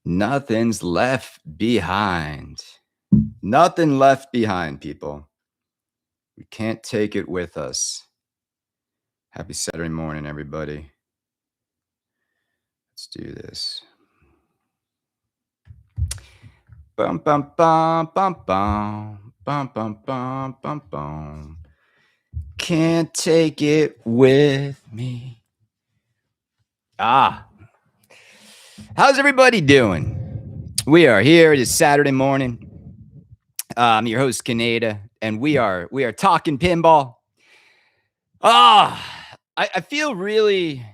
Nothing's left behind. Nothing left behind, people. We can't take it with us. Happy Saturday morning, everybody. Let's do this. Bum bum bum bum bum bum bum bum bum bum. Can't take it with me. How's everybody doing? We are here. It is Saturday morning. I'm your host, Kaneda, and we are talking pinball. I feel really,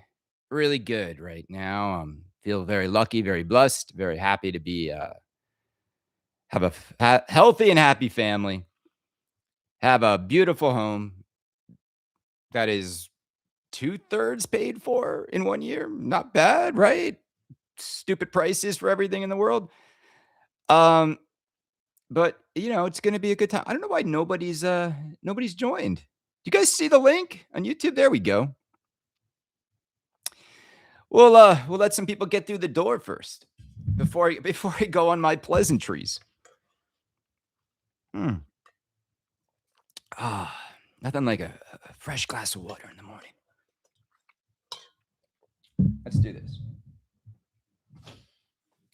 really good right now. Feel very lucky, very blessed, very happy to be have a healthy and happy family, have a beautiful home that is 2/3 paid for in 1 year. Not bad, right? Stupid prices for everything in the world. Um, but it's gonna be a good time. I don't know why nobody's joined. You guys see the link on YouTube? There we go. We'll let some people get through the door first before I go on my pleasantries. Nothing like a fresh glass of water in the morning. Let's do this.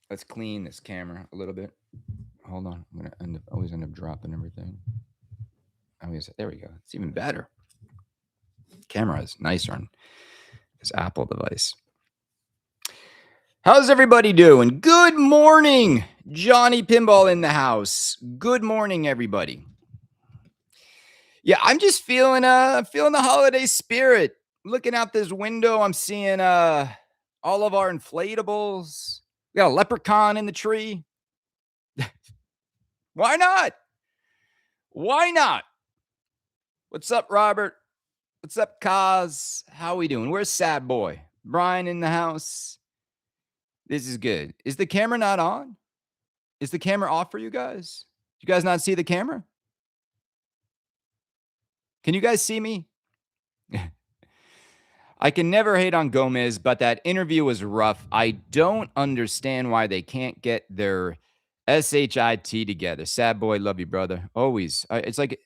Let's clean this camera a little bit. Hold on. I'm gonna always end up dropping everything. There we go. It's even better. Camera is nicer on this Apple device. How's everybody doing? Good morning. Johnny Pinball in the house. Good morning, everybody. Yeah, I'm just feeling the holiday spirit. Looking out this window, I'm seeing all of our inflatables. We got a leprechaun in the tree. Why not? Why not? What's up, Robert? What's up, Kaz? How we doing? Where's Sad Boy? Brian in the house. This is good. Is the camera not on? Is the camera off for you guys? Do you guys not see the camera? Can you guys see me? I can never hate on Gomez, but that interview was rough. I don't understand why they can't get their SHIT together. Sad Boy, love you, brother. Always. It's like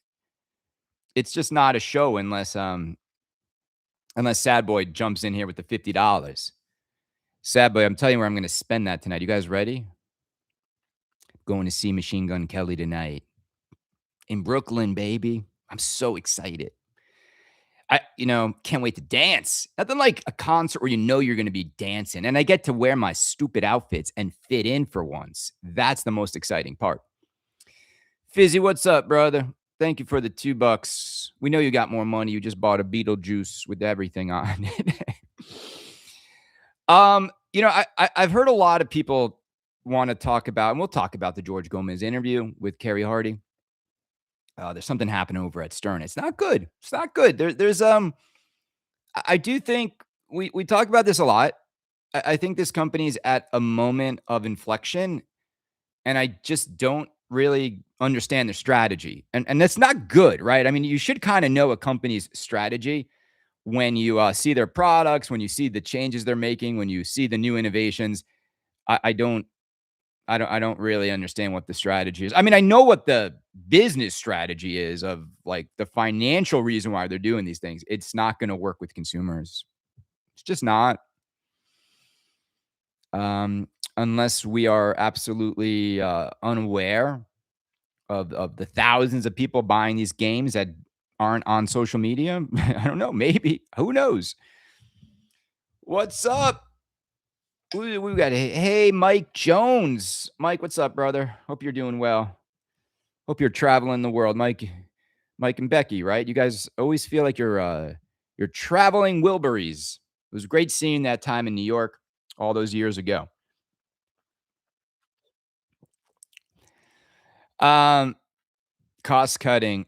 it's just not a show unless Sad Boy jumps in here with the $50. Sad Boy, I'm telling you where I'm going to spend that tonight. You guys ready? Going to see Machine Gun Kelly tonight in Brooklyn, baby. I'm so excited. I can't wait to dance. Nothing like a concert where you're going to be dancing. And I get to wear my stupid outfits and fit in for once. That's the most exciting part. Fizzy, what's up, brother? Thank you for the $2. We know you got more money. You just bought a Beetlejuice with everything on it. I've heard a lot of people want to talk about, and we'll talk about the George Gomez interview with Kerry Hardy. There's something happening over at Stern. It's not good. It's not good. I do think we talk about this a lot. I think this company's at a moment of inflection, and I just don't really understand their strategy. And that's not good, right? I mean, you should kind of know a company's strategy when you see their products, when you see the changes they're making, when you see the new innovations. I don't really understand what the strategy is. I mean, I know what the business strategy is of like the financial reason why they're doing these things. It's not going to work with consumers. It's just not. Unless we are absolutely unaware of the thousands of people buying these games that aren't on social media. I don't know. Maybe. Who knows? What's up? We got hey Mike Jones. Mike, what's up, brother? Hope you're doing well. Hope you're traveling the world, Mike and Becky, right? You guys always feel like you're traveling Wilburys. It was great seeing that time in New York all those years ago. Cost cutting.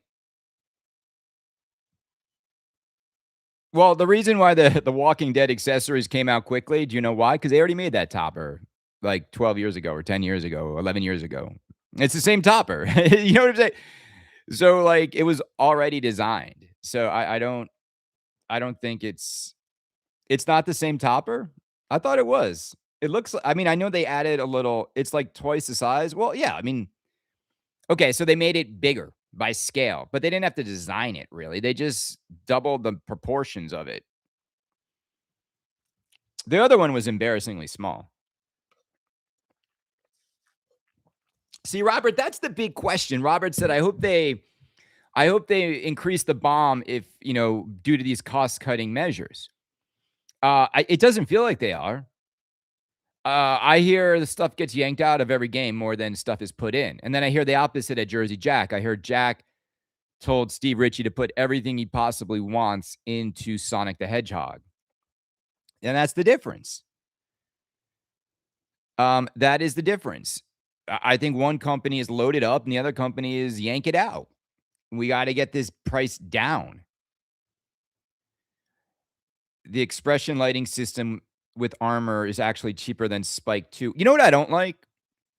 Well, the reason why the Walking Dead accessories came out quickly, do you know why? Because they already made that topper like 12 years ago or 10 years ago, 11 years ago. It's the same topper. You know what I'm saying? So like it was already designed. So I don't think it's not the same topper. I thought it was. It looks I mean, I know they added a little it's like twice the size. Well, yeah, I mean, okay, so they made it bigger by scale, but they didn't have to design it really. They just doubled the proportions of it. The other one was embarrassingly small. See, Robert, that's the big question. Robert said, I hope they increase the bomb if, due to these cost-cutting measures." It doesn't feel like they are. I hear the stuff gets yanked out of every game more than stuff is put in. And then I hear the opposite at Jersey Jack. I heard Jack told Steve Ritchie to put everything he possibly wants into Sonic the Hedgehog. And that's the difference. That is the difference. I think one company is loaded up and the other company is yank it out. We got to get this price down. The expression lighting system with armor is actually cheaper than Spike 2. You know what I don't like?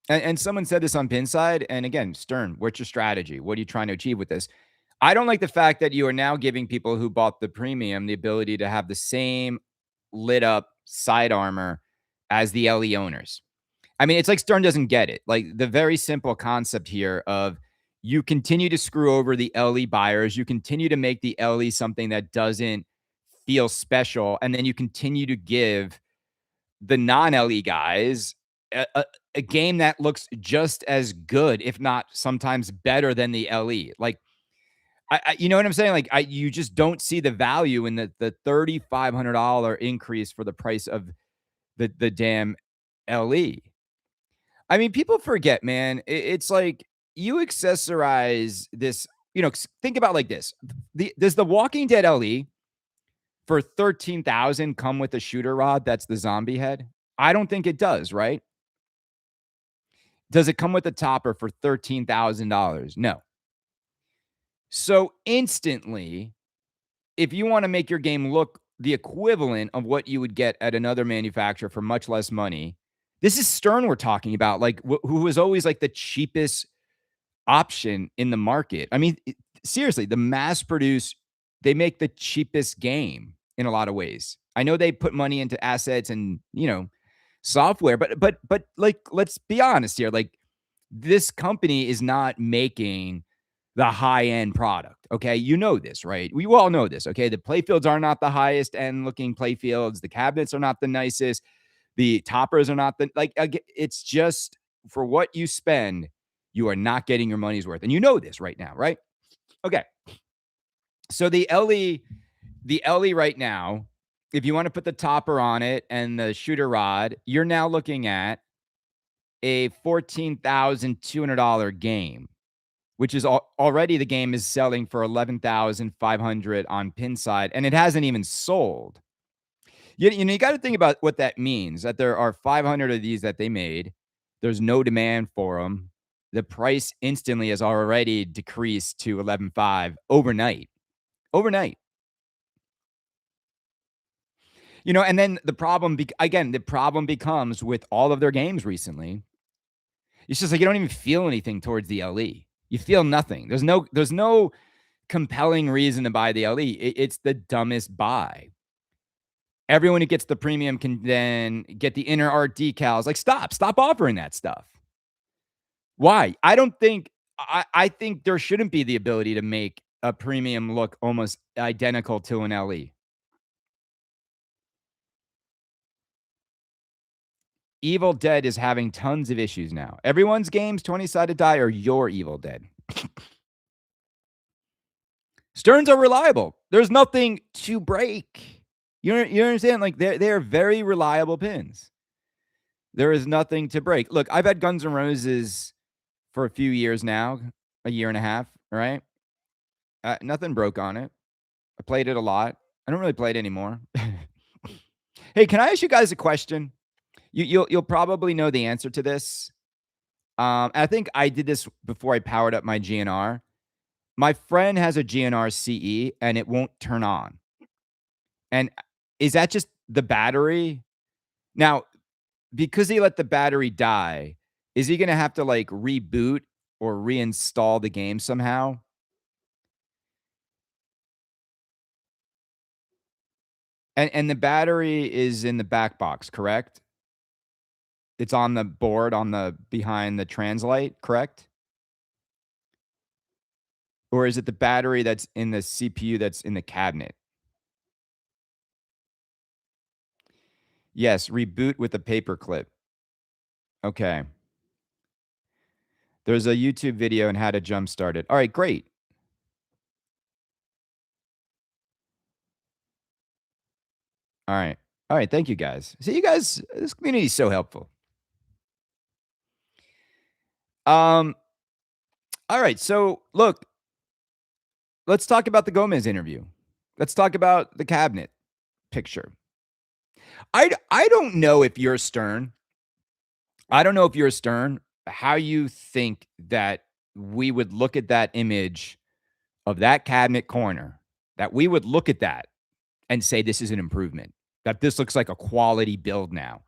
And someone said this on Pinside. And again, Stern, what's your strategy? What are you trying to achieve with this? I don't like the fact that you are now giving people who bought the premium the ability to have the same lit up side armor as the LE owners. I mean, it's like Stern doesn't get it. Like the very simple concept here of you continue to screw over the LE buyers, you continue to make the LE something that doesn't feel special, and then you continue to give the non-LE guys a game that looks just as good, if not sometimes better than the LE. Like, you know what I'm saying? Like, you just don't see the value in the $3,500 increase for the price of the damn LE. I mean, people forget, man. It's like you accessorize this. Think about like this: does the Walking Dead LE for 13,000 come with a shooter rod that's the zombie head? I don't think it does, right? Does it come with a topper for $13,000? No. So instantly, if you want to make your game look the equivalent of what you would get at another manufacturer for much less money, this is Stern we're talking about, like who was always like the cheapest option in the market. I mean, seriously, the mass produce, they make the cheapest game in a lot of ways. I know they put money into assets and, software, but like let's be honest here, like this company is not making the high-end product, okay? You know this, right? We all know this, okay? The playfields are not the highest end looking playfields. The cabinets are not the nicest. The toppers are not it's just for what you spend, you are not getting your money's worth. And you know this right now, right? Okay. So the LE right now, if you want to put the topper on it and the shooter rod, you're now looking at a $14,200 game, which is already the game is selling for 11,500 on Pinside, and it hasn't even sold. You got to think about what that means, that there are 500 of these that they made. There's no demand for them. The price instantly has already decreased to 11.5 overnight. Overnight. And then the problem, again, the problem becomes with all of their games recently. It's just like you don't even feel anything towards the LE. You feel nothing. There's no compelling reason to buy the LE. It's the dumbest buy. Everyone who gets the premium can then get the inner art decals. Like, stop offering that stuff. Why? I think there shouldn't be the ability to make a premium look almost identical to an LE. Evil Dead is having tons of issues now. Everyone's games, 20 Sided Die, are your Evil Dead. Sterns are reliable. There's nothing to break. You understand? Like they're very reliable pins. There is nothing to break. Look, I've had Guns N' Roses for a few years now, a year and a half, right? Nothing broke on it. I played it a lot. I don't really play it anymore. Hey, can I ask you guys a question? You'll probably know the answer to this. I think I did this before I powered up my GNR. My friend has a GNR CE and it won't turn on. And is that just the battery? Now, because he let the battery die, is he going to have to like reboot or reinstall the game somehow? And the battery is in the back box, correct? It's on the board on the behind the translite, correct? Or is it the battery that's in the CPU that's in the cabinet? Yes, reboot with a paperclip. Okay. There's a YouTube video on how to jumpstart it. All right, great. All right. All right, thank you guys. See, you guys, this community is so helpful. Um, all right, so look, let's talk about the Gomez interview. Let's talk about the cabinet picture. I don't know if you're Stern. I don't know if you're Stern, how you think that we would look at that image of that cabinet corner, that we would look at that and say this is an improvement, that this looks like a quality build now.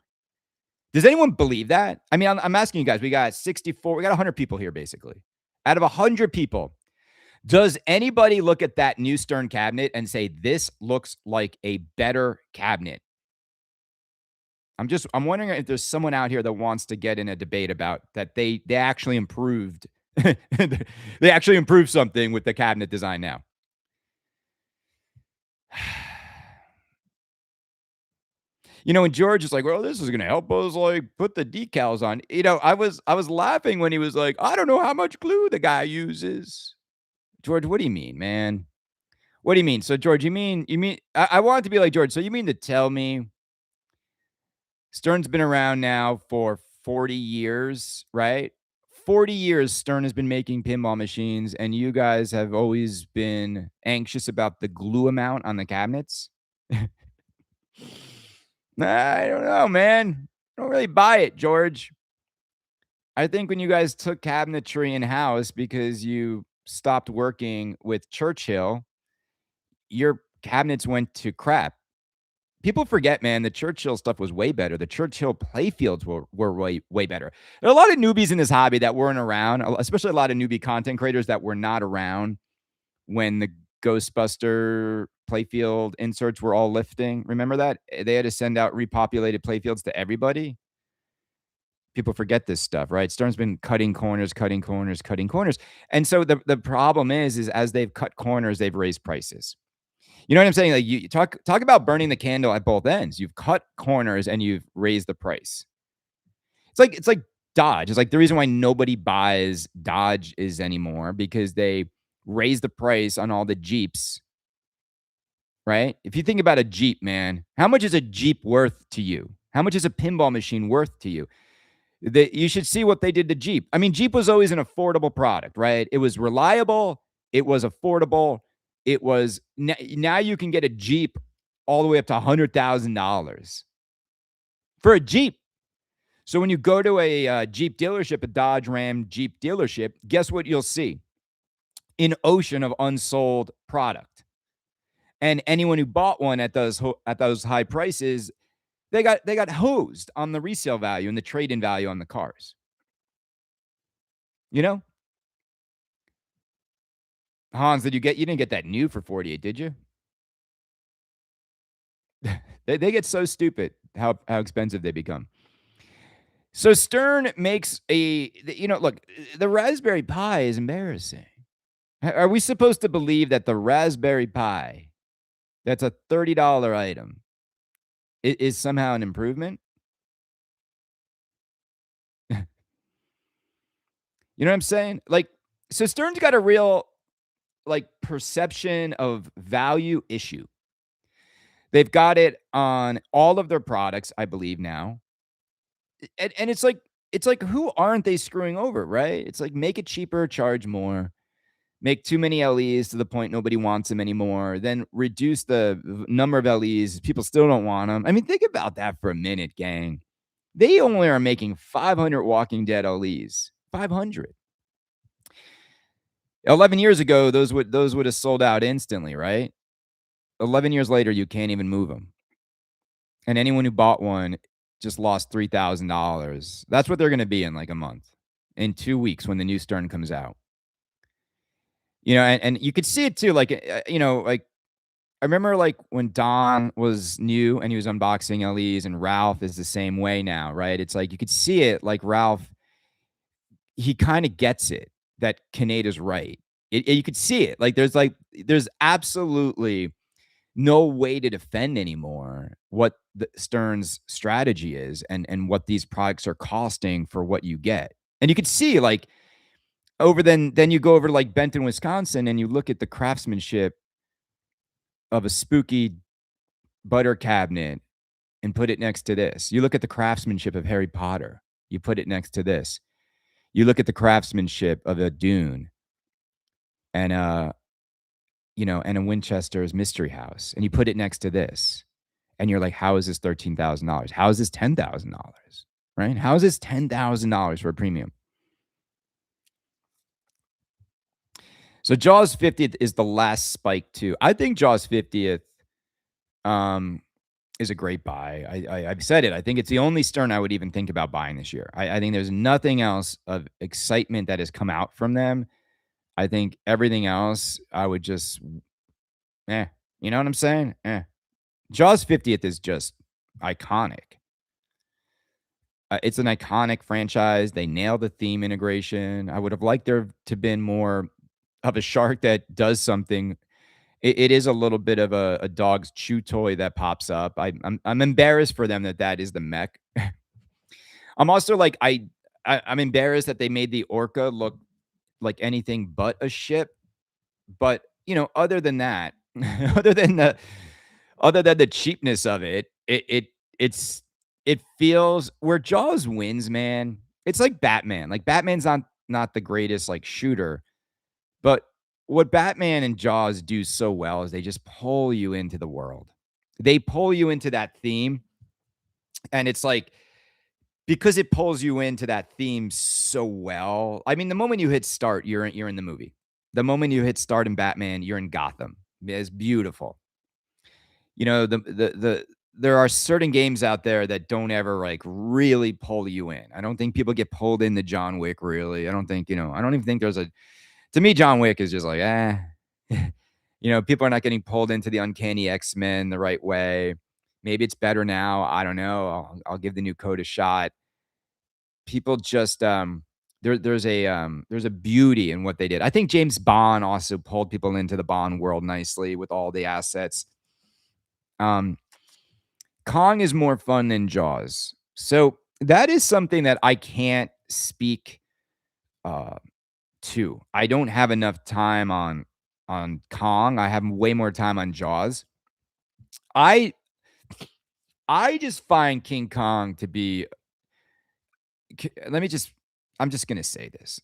Does anyone believe that? I mean, I'm asking you guys. We got 64, we got 100 people here basically. Out of 100 people, does anybody look at that new Stern cabinet and say this looks like a better cabinet? I'm wondering if there's someone out here that wants to get in a debate about that they actually improved they actually improved something with the cabinet design now. You know, and George is like, "Well, this is going to help us like put the decals on." You know, I was laughing when he was like, "I don't know how much glue the guy uses." George, what do you mean, man? What do you mean? So, George, you mean I wanted to be like George. So, you mean to tell me Stern's been around now for 40 years, right? 40 years Stern has been making pinball machines, and you guys have always been anxious about the glue amount on the cabinets? I don't know, man. I don't really buy it, George. I think when you guys took cabinetry in-house because you stopped working with Churchill, your cabinets went to crap. People forget, man, the Churchill stuff was way better. The Churchill playfields were way better. There are a lot of newbies in this hobby that weren't around, especially a lot of newbie content creators that were not around when the Ghostbuster playfield inserts were all lifting. Remember that? They had to send out repopulated playfields to everybody. People forget this stuff, right? Stern's been cutting corners, cutting corners, cutting corners. And so the problem is as they've cut corners, they've raised prices. You know what I'm saying? Like you talk about burning the candle at both ends. You've cut corners and you've raised the price. It's like Dodge. It's like the reason why nobody buys Dodge is anymore because they raise the price on all the Jeeps, right? If you think about a Jeep, man, how much is a Jeep worth to you? How much is a pinball machine worth to you? You should see what they did to Jeep. I mean, Jeep was always an affordable product, right? It was reliable. It was affordable. It was now you can get a Jeep all the way up to $100,000 for a Jeep. So when you go to a Jeep dealership, a Dodge Ram Jeep dealership, guess what you'll see? An ocean of unsold product. And anyone who bought one at those high prices, they got hosed on the resale value and the trade-in value on the cars. You know? Hans, you didn't get that new for 48, did you? They get so stupid how expensive they become. So Stern makes look, the Raspberry Pi is embarrassing. Are we supposed to believe that the Raspberry Pi, that's a $30 item, is somehow an improvement? You know what I'm saying? Like, so Stern's got a real, like, perception of value issue. They've got it on all of their products, I believe now. And it's like who aren't they screwing over, right? It's like make it cheaper, charge more, make too many LEs to the point nobody wants them anymore, then reduce the number of LEs, people still don't want them. I mean, think about that for a minute, gang. They only are making 500 Walking Dead LEs. 500. 11 years ago, those would have sold out instantly, right? 11 years later, you can't even move them. And anyone who bought one just lost $3,000. That's what they're going to be in like a month, in 2 weeks when the new Stern comes out. You know, and you could see it too. Like, like I remember like when Don was new and he was unboxing LEs, and Ralph is the same way now, right? It's like you could see it, like Ralph, he kind of gets it that Kaneda's right. You could see it. There's absolutely no way to defend anymore what the Stern's strategy is, and what these products are costing for what you get. And you could see like then you go over to like Benton, Wisconsin, and you look at the craftsmanship of a spooky butter cabinet and put it next to this. You look at the craftsmanship of Harry Potter, you put it next to this. You look at the craftsmanship of a Dune and and a Winchester's Mystery House, and you put it next to this. And you're like, how is this $13,000? How is this $10,000? Right? How is this $10,000 for a premium? So Jaws 50th is the last spike too. I think Jaws 50th is a great buy. I've said it. I think it's the only Stern I would even think about buying this year. I think there's nothing else of excitement that has come out from them. I think everything else I would just, you know what I'm saying? Jaws 50th is just iconic. It's an iconic franchise. They nailed the theme integration. I would have liked there to been more of a shark that does something. It is a little bit of a dog's chew toy that pops up. I'm embarrassed for them that is the mech. I'm also like I'm embarrassed that they made the orca look like anything but a ship. But other than that, other than the cheapness of it feels where Jaws wins, man. It's like Batman. Like Batman's not the greatest like shooter, but what Batman and Jaws do so well is they just pull you into the world. They pull you into that theme, and it's like because it pulls you into that theme so well. I mean, the moment you hit start, you're in the movie. The moment you hit start in Batman, you're in Gotham. It's beautiful. There are certain games out there that don't ever like really pull you in. I don't think people get pulled into John Wick really. I don't even think to me, John Wick is just like, people are not getting pulled into the Uncanny X-Men the right way. Maybe it's better now. I don't know. I'll give the new code a shot. People just there's a beauty in what they did. I think James Bond also pulled people into the Bond world nicely with all the assets. Kong is more fun than Jaws. So that is something that I can't speak to. I don't have enough time on Kong. I have way more time on Jaws. I just find King Kong to be I'm just going to say this.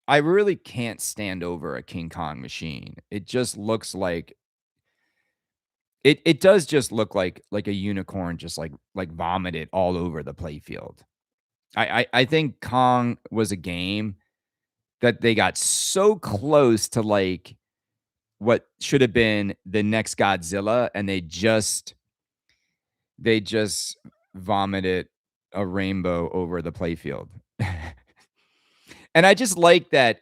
I really can't stand over a King Kong machine. It just looks like it does just look like a unicorn just like vomited all over the playfield. I think Kong was a game that they got so close to like what should have been the next Godzilla, and they just vomited a rainbow over the playfield. And I just like that.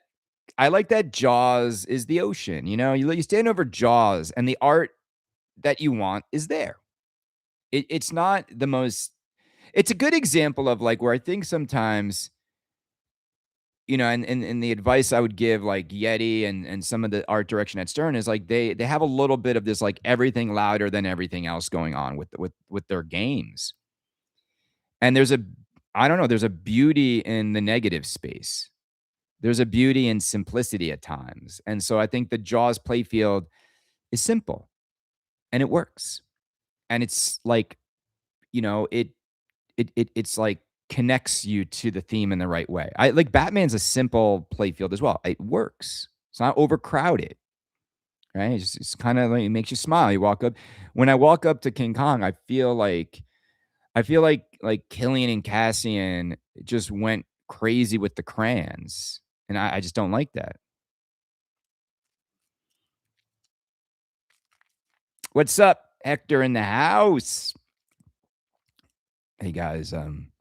I like that Jaws is the ocean. You stand over Jaws, and the art that you want is there. It's not the most. It's a good example of like where I think sometimes, and the advice I would give like Yeti and some of the art direction at Stern is like they have a little bit of this like everything louder than everything else going on with their games. And there's a beauty in the negative space. There's a beauty in simplicity at times. And so I think the Jaws playfield is simple and it works. And it's like, it's like connects you to the theme in the right way. I like Batman's a simple playfield as well. It works. It's not overcrowded. Right? It's kind of like it makes you smile. You walk up. When I walk up to King Kong, I feel like Killian and Cassian just went crazy with the crayons. And I just don't like that. What's up, Hector in the house? Hey guys, I'm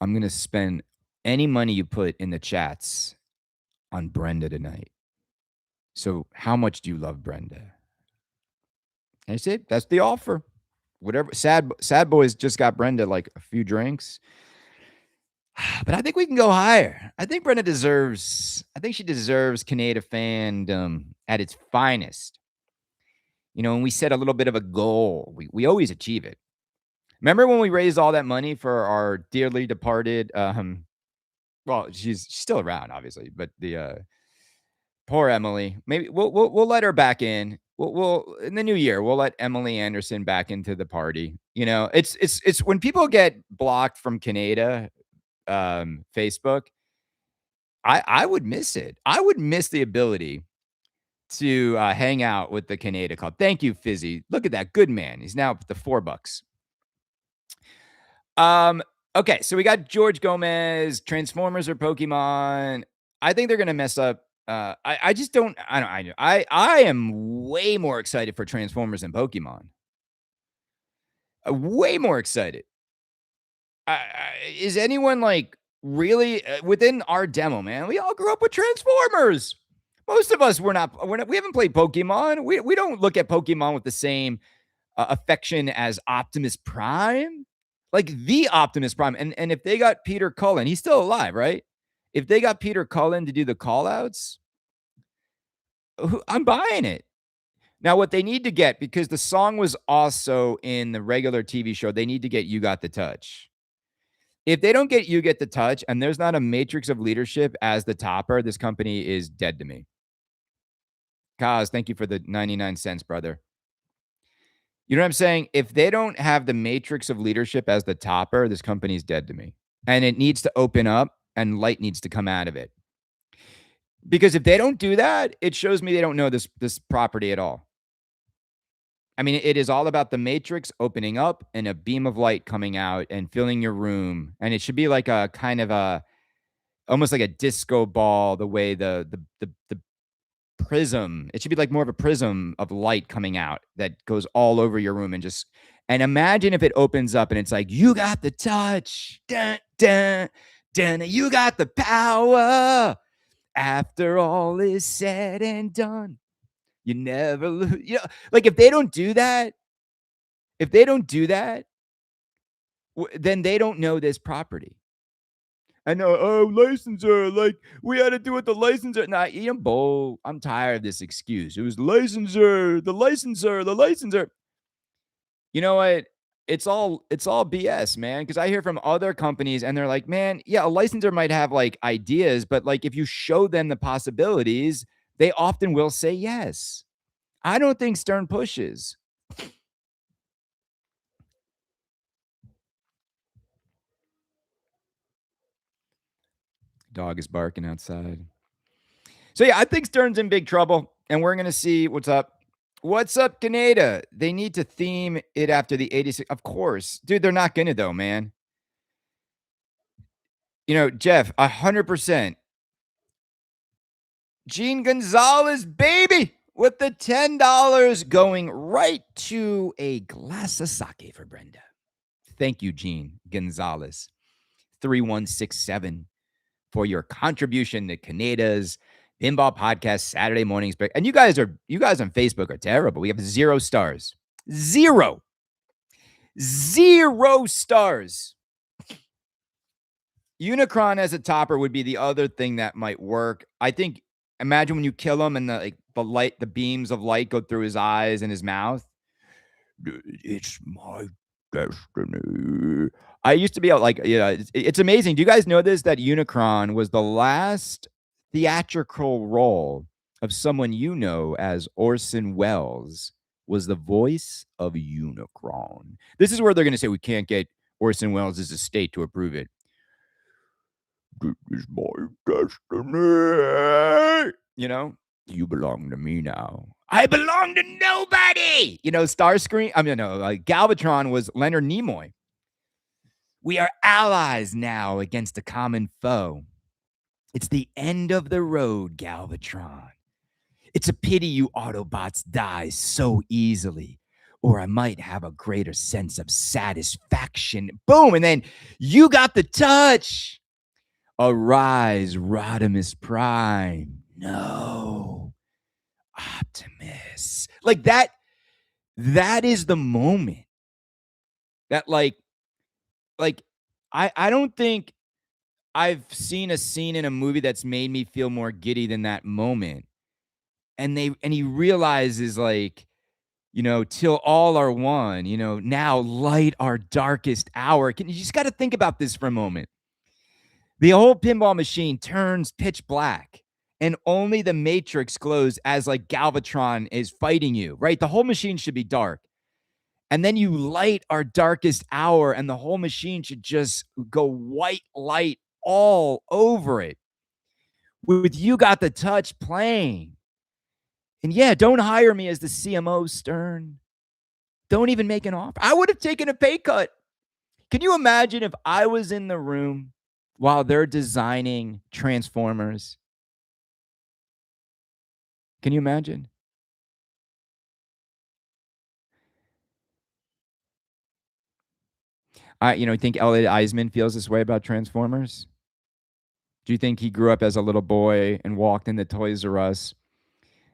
gonna spend any money you put in the chats on Brenda tonight. So how much do you love Brenda? That's it. That's the offer. Whatever. Sad boys just got Brenda like a few drinks. But I think we can go higher. I think Brenda deserves. I think she deserves Kaneda fandom at its finest. When we set a little bit of a goal, we always achieve it. Remember when we raised all that money for our dearly departed? Well, she's still around, obviously, but the poor Emily. Maybe we'll let her back in. We'll in the new year we'll let Emily Anderson back into the party. It's when people get blocked from Kaneda Facebook. I would miss it. I would miss the ability to hang out with the Kaneda Club. Thank you, Fizzy. Look at that good man. He's now up to $4. Okay, so we got George Gomez, Transformers or Pokemon. I think they're gonna mess up. I just don't. I don't. I am way more excited for Transformers than Pokemon. Way more excited. Is anyone like really within our demo, man? We all grew up with Transformers. Most of us we haven't played Pokemon. We don't look at Pokemon with the same affection as Optimus Prime, like the Optimus Prime. And if they got Peter Cullen, he's still alive, right? If they got Peter Cullen to do the call outs, I'm buying it. Now, what they need to get, because the song was also in the regular TV show, they need to get You Got the Touch. If they don't get You Get the Touch and there's not a matrix of leadership as the topper, this company is dead to me. Kaz, thank you for the 99 cents, brother. You know what I'm saying? If they don't have the matrix of leadership as the topper, this company is dead to me. And it needs to open up and light needs to come out of it. Because if they don't do that, it shows me they don't know this property at all. I mean, it is all about the matrix opening up and a beam of light coming out and filling your room. And it should be like a kind of almost like a disco ball, the way the prism. It should be like more of a prism of light coming out that goes all over your room and imagine if it opens up and it's like, you got the touch. Dun, dun, dun, you got the power. After all is said and done. You never lose. Like if they don't do that, then they don't know this property. I know, licensor, like we had to do with the licensor. Nah, bull. I'm tired of this excuse. It was the licensor. You know what? It's all BS, man. Because I hear from other companies and they're like, man, yeah, a licensor might have like ideas, but like if you show them the possibilities, they often will say yes. I don't think Stern pushes. Dog is barking outside. So yeah, I think Stern's in big trouble, and we're gonna see what's up. What's up, Kaneda? They need to theme it after the 86. Of course. Dude, they're not gonna though, man. Jeff, 100%. Gene Gonzalez, baby, with the $10 going right to a glass of sake for Brenda. Thank you, Gene Gonzalez. 3167 for your contribution to Kaneda's Pinball Podcast Saturday mornings break. And you guys on Facebook are terrible. We have 0 stars. 0 stars. Unicron as a topper would be the other thing that might work. I think, imagine when you kill him and the beams of light go through his eyes and his mouth. It's my destiny. I used to be like, it's amazing. Do you guys know this? That Unicron was the last theatrical role of someone as Orson Welles was the voice of Unicron. This is where they're going to say we can't get Orson Welles' estate to approve it. This is my destiny. You belong to me now. I belong to nobody. Starscream. Galvatron was Leonard Nimoy. We are allies now against a common foe. It's the end of the road, Galvatron. It's a pity you Autobots die so easily, or I might have a greater sense of satisfaction. Boom, and then you got the touch. Arise, Rodimus Prime. No. Optimus. Like that. That is the moment that, like, I don't think I've seen a scene in a movie that's made me feel more giddy than that moment, and he realizes, like, "Till all are one, now light our darkest hour." You just gotta think about this for a moment. The whole pinball machine turns pitch black, and only the matrix glows as, like, Galvatron is fighting you, right? The whole machine should be dark. And then you light our darkest hour, and the whole machine should just go white light all over it with "You Got the Touch" playing. And yeah, don't hire me as the CMO, Stern. Don't even make an offer. I would have taken a pay cut. Can you imagine if I was in the room while they're designing Transformers? Can you imagine? Think Elliot Eisman feels this way about Transformers? Do you think he grew up as a little boy and walked into Toys R Us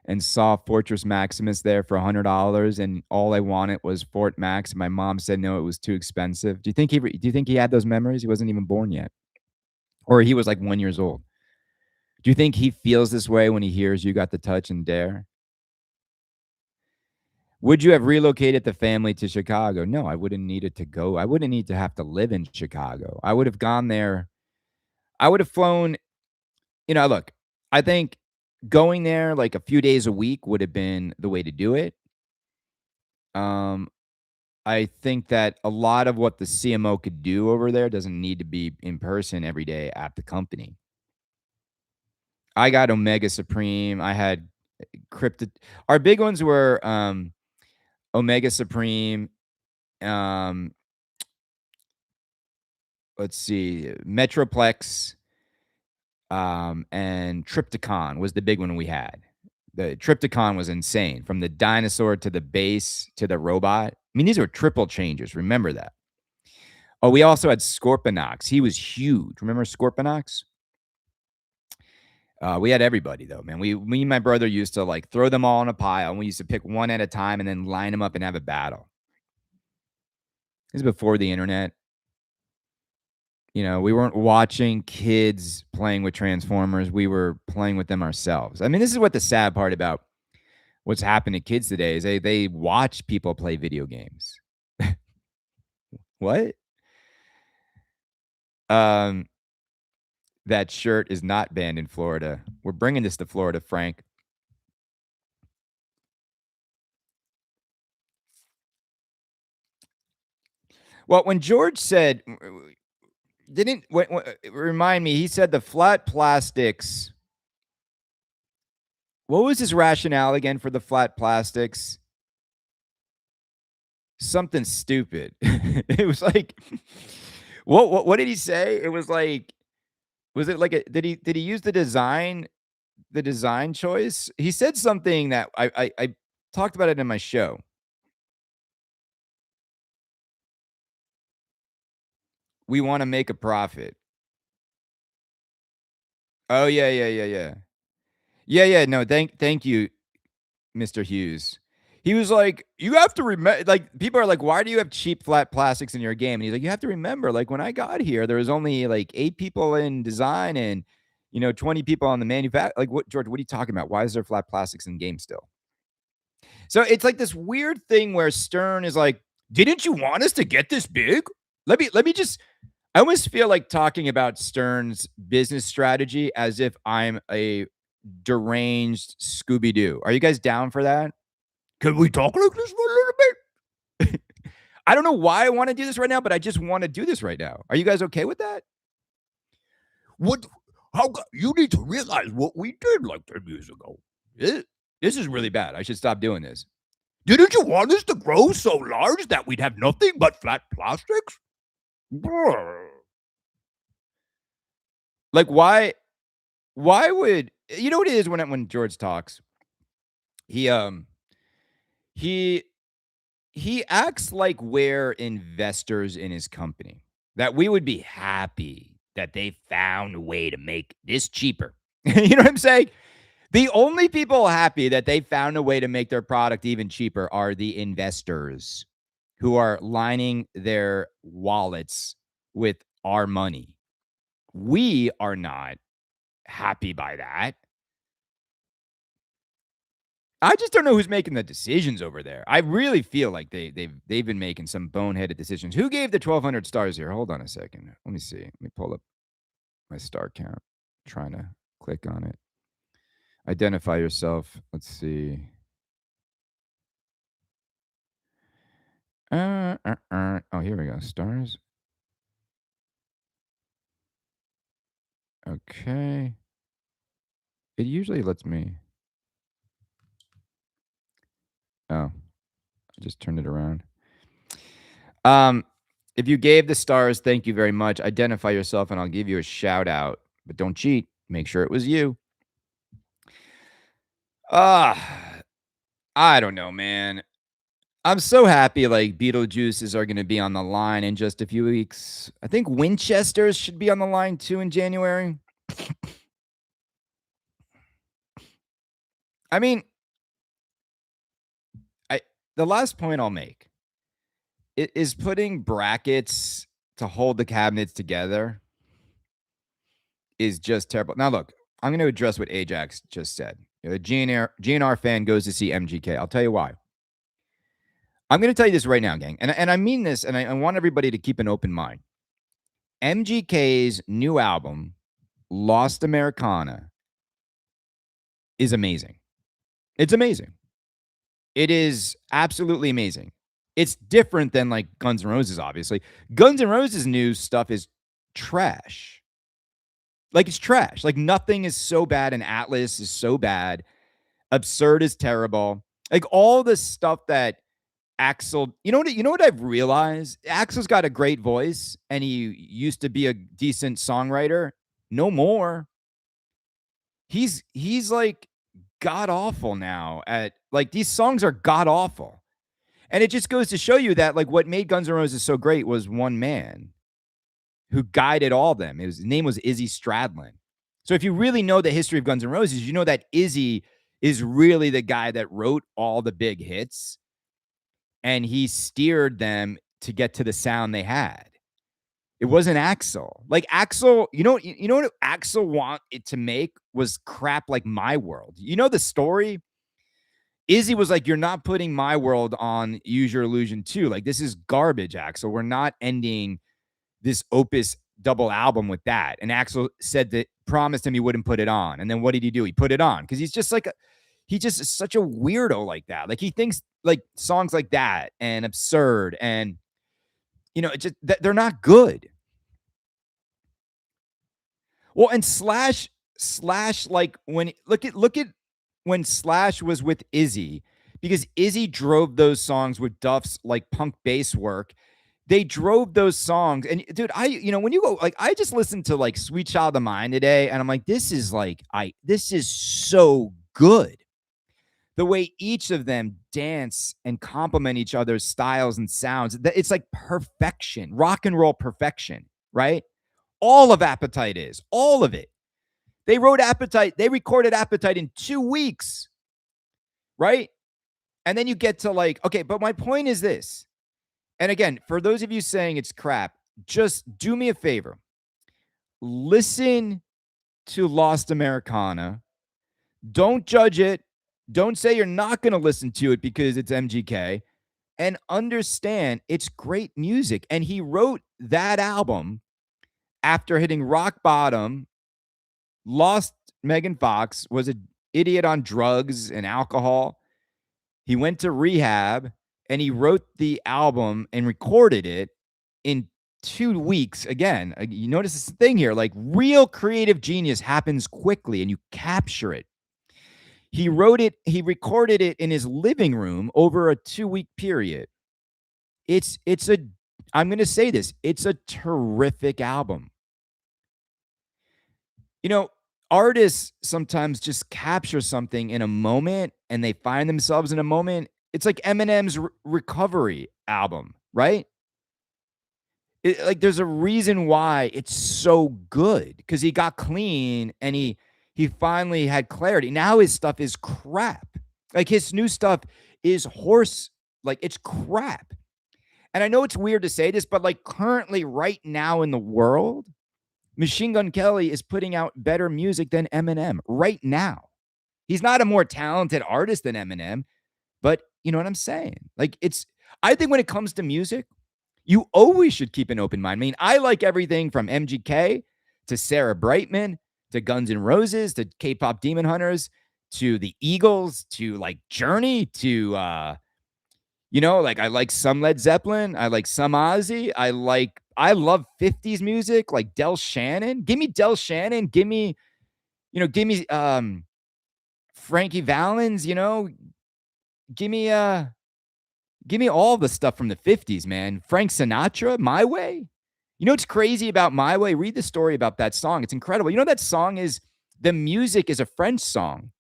and saw Fortress Maximus there for $100, and all I wanted was Fort Max, and my mom said no, it was too expensive? Do you think he had those memories? He wasn't even born yet, or he was like 1 years old. Do you think he feels this way when he hears "You Got the Touch" and Dare? Would you have relocated the family to Chicago? No, I wouldn't need it to go. I wouldn't need to have to live in Chicago. I would have gone there. I would have flown. Look, I think going there like a few days a week would have been the way to do it. Um, I think that a lot of what the CMO could do over there doesn't need to be in person every day at the company. I got Omega Supreme. I had Cryptid. Our big ones were Omega Supreme. Um, let's see, Metroplex, and Triptychon was the big one we had. The Triptychon was insane, from the dinosaur to the base to the robot. I mean, these were triple changes. Remember that. Oh, we also had Scorponox. He was huge. Remember Scorponox? We had everybody though, man. Me and my brother used to like throw them all in a pile, and we used to pick one at a time and then line them up and have a battle. This is before the internet. We weren't watching kids playing with Transformers. We were playing with them ourselves. I mean, this is what the sad part about what's happened to kids today is they watch people play video games. What? Um, that shirt is not banned in Florida. We're bringing this to Florida, Frank. Well, when George said, didn't remind me, he said the flat plastics. What was his rationale again for the flat plastics? Something stupid. It was like, what did he say? It was like, was it like a did he use the design choice? He said something that I talked about it in my show. We wanna make a profit. Oh, yeah, yeah, yeah, yeah. Yeah, yeah, no, thank you, Mr. Hughes. He was like, "You have to remember." Like, people are like, "Why do you have cheap flat plastics in your game?" And he's like, "You have to remember, like, when I got here, there was only, like, 8 people in design and, 20 people on the Like, what George, what are you talking about? Why is there flat plastics in games still?" So, it's like this weird thing where Stern is like, "Didn't you want us to get this big? Let me just." I almost feel like talking about Stern's business strategy as if I'm a deranged Scooby Doo. Are you guys down for that? Can we talk like this for a little bit? I don't know why I want to do this right now, but I just want to do this right now. Are you guys okay with that? What? You need to realize what we did like 10 years ago. This is really bad. I should stop doing this. Didn't you want us to grow so large that we'd have nothing but flat plastics? Brr. Like, why would you know what it is when George talks? He he he acts like we're investors in his company, that we would be happy that they found a way to make this cheaper. You know what I'm saying? The only people happy that they found a way to make their product even cheaper are the investors who are lining their wallets with our money. We are not happy by that. I just don't know who's making the decisions over there. I really feel like they've been making some boneheaded decisions. Who gave the 1,200 stars here? Hold on a second. Let me see. Let me pull up my star count. I'm trying to click on it. Identify yourself. Let's see. Oh, here we go. Stars. Okay. It usually lets me. Oh, I just turned it around. Um, if you gave the stars, thank you very much. Identify yourself, and I'll give you a shout out. But don't cheat. Make sure it was you. Ah, I don't know, man. I'm so happy like Beetlejuices are going to be on the line in just a few weeks. I think Winchesters should be on the line too in January. I mean, I the last point I'll make is putting brackets to hold the cabinets together is just terrible. Now, look, I'm going to address what Ajax just said. You know, the GNR fan goes to see MGK. I'll tell you why. I'm going to tell you this right now, gang. And I mean this, and I want everybody to keep an open mind. MGK's new album, Lost Americana, is amazing. It's amazing. It is absolutely amazing. It's different than like Guns N' Roses, obviously. Guns N' Roses' new stuff is trash. Like, it's trash. Like, nothing is so bad, and Atlas is so bad. Absurd is terrible. Like, all the stuff that Axl, you know what I've realized? Axl's got a great voice, and he used to be a decent songwriter. No more. He's like god awful now at like these songs are god awful. And it just goes to show you that like what made Guns N' Roses so great was one man who guided all of them. His name was Izzy Stradlin. So if you really know the history of Guns N' Roses, you know that Izzy is really the guy that wrote all the big hits, and he steered them to get to the sound they had. It wasn't Axl. Like Axl, you know what Axl wanted it to make was crap like My World. You know the story? Izzy was like, "You're not putting My World on Use Your Illusion 2. Like, this is garbage, Axl. We're not ending this Opus double album with that." And Axl said that, promised him he wouldn't put it on. And then what did he do? He put it on because he's just like he just is such a weirdo like that. Like, he thinks like songs like that and Absurd and it just they're not good. Well, and Slash like when look at when Slash was with Izzy, because Izzy drove those songs with Duff's like punk bass work. They drove those songs, and dude, when you go like I just listened to like Sweet Child of Mine today, and I'm like, this is so good. The way each of them dance and complement each other's styles and sounds, it's like perfection, rock and roll perfection, right? All of Appetite is all of it. They wrote Appetite. They recorded Appetite in 2 weeks, right? And then you get to like, okay, but my point is this. And again, for those of you saying it's crap, just do me a favor. Listen to Lost Americana. Don't judge it. Don't say you're not going to listen to it because it's MGK. And understand it's great music. And he wrote that album after hitting rock bottom, lost Megan Fox, was an idiot on drugs and alcohol. He went to rehab, and he wrote the album and recorded it in 2 weeks. Again, you notice this thing here, like real creative genius happens quickly and you capture it. He wrote it, he recorded it in his living room over a 2-week period. I'm going to say this, it's a terrific album. Artists sometimes just capture something in a moment and they find themselves in a moment. It's like Eminem's Recovery album, right? Like there's a reason why it's so good because he got clean and he he finally had clarity. Now his stuff is crap. Like his new stuff is horse, like it's crap. And I know it's weird to say this, but like currently right now in the world, Machine Gun Kelly is putting out better music than Eminem right now. He's not a more talented artist than Eminem, but you know what I'm saying? Like I think when it comes to music, you always should keep an open mind. I mean, I like everything from MGK to Sarah Brightman to Guns N' Roses to K-pop Demon Hunters to the Eagles to like Journey to like I like some Led Zeppelin, I like some Ozzy, I love 50s music like Del Shannon. Give me Del Shannon, give me Frankie Valens, give me all the stuff from the 50s, man. Frank Sinatra, My Way. You know what's crazy about My Way? Read the story about that song. It's incredible. You know that song is, the music is a French song.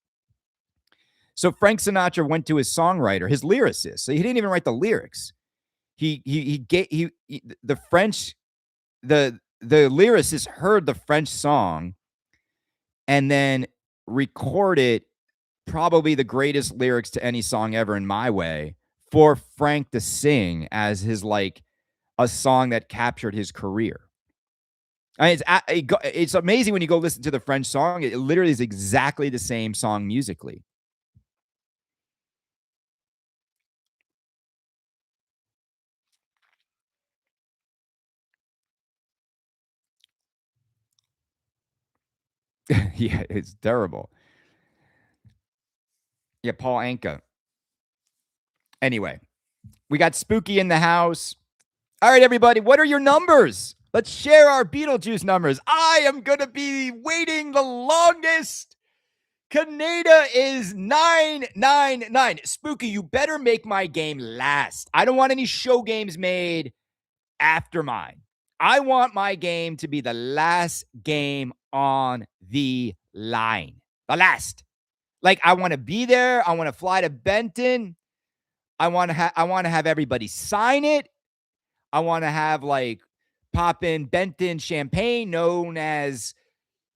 So Frank Sinatra went to his songwriter, his lyricist. So he didn't even write the lyrics. The lyricist heard the French song and then recorded probably the greatest lyrics to any song ever in My Way for Frank to sing as his like a song that captured his career. I mean, it's amazing when you go listen to the French song. It literally is exactly the same song musically. Yeah, it's terrible. Yeah, Paul Anka. Anyway, we got Spooky in the house. All right, everybody, what are your numbers? Let's share our Beetlejuice numbers. I am going to be waiting the longest. Kaneda is 999. Spooky, you better make my game last. I don't want any show games made after mine. I want my game to be the last game on the line. The last. Like, I want to be there. I want to fly to Benton. I want to have everybody sign it. I want to have like pop in Benton champagne known as,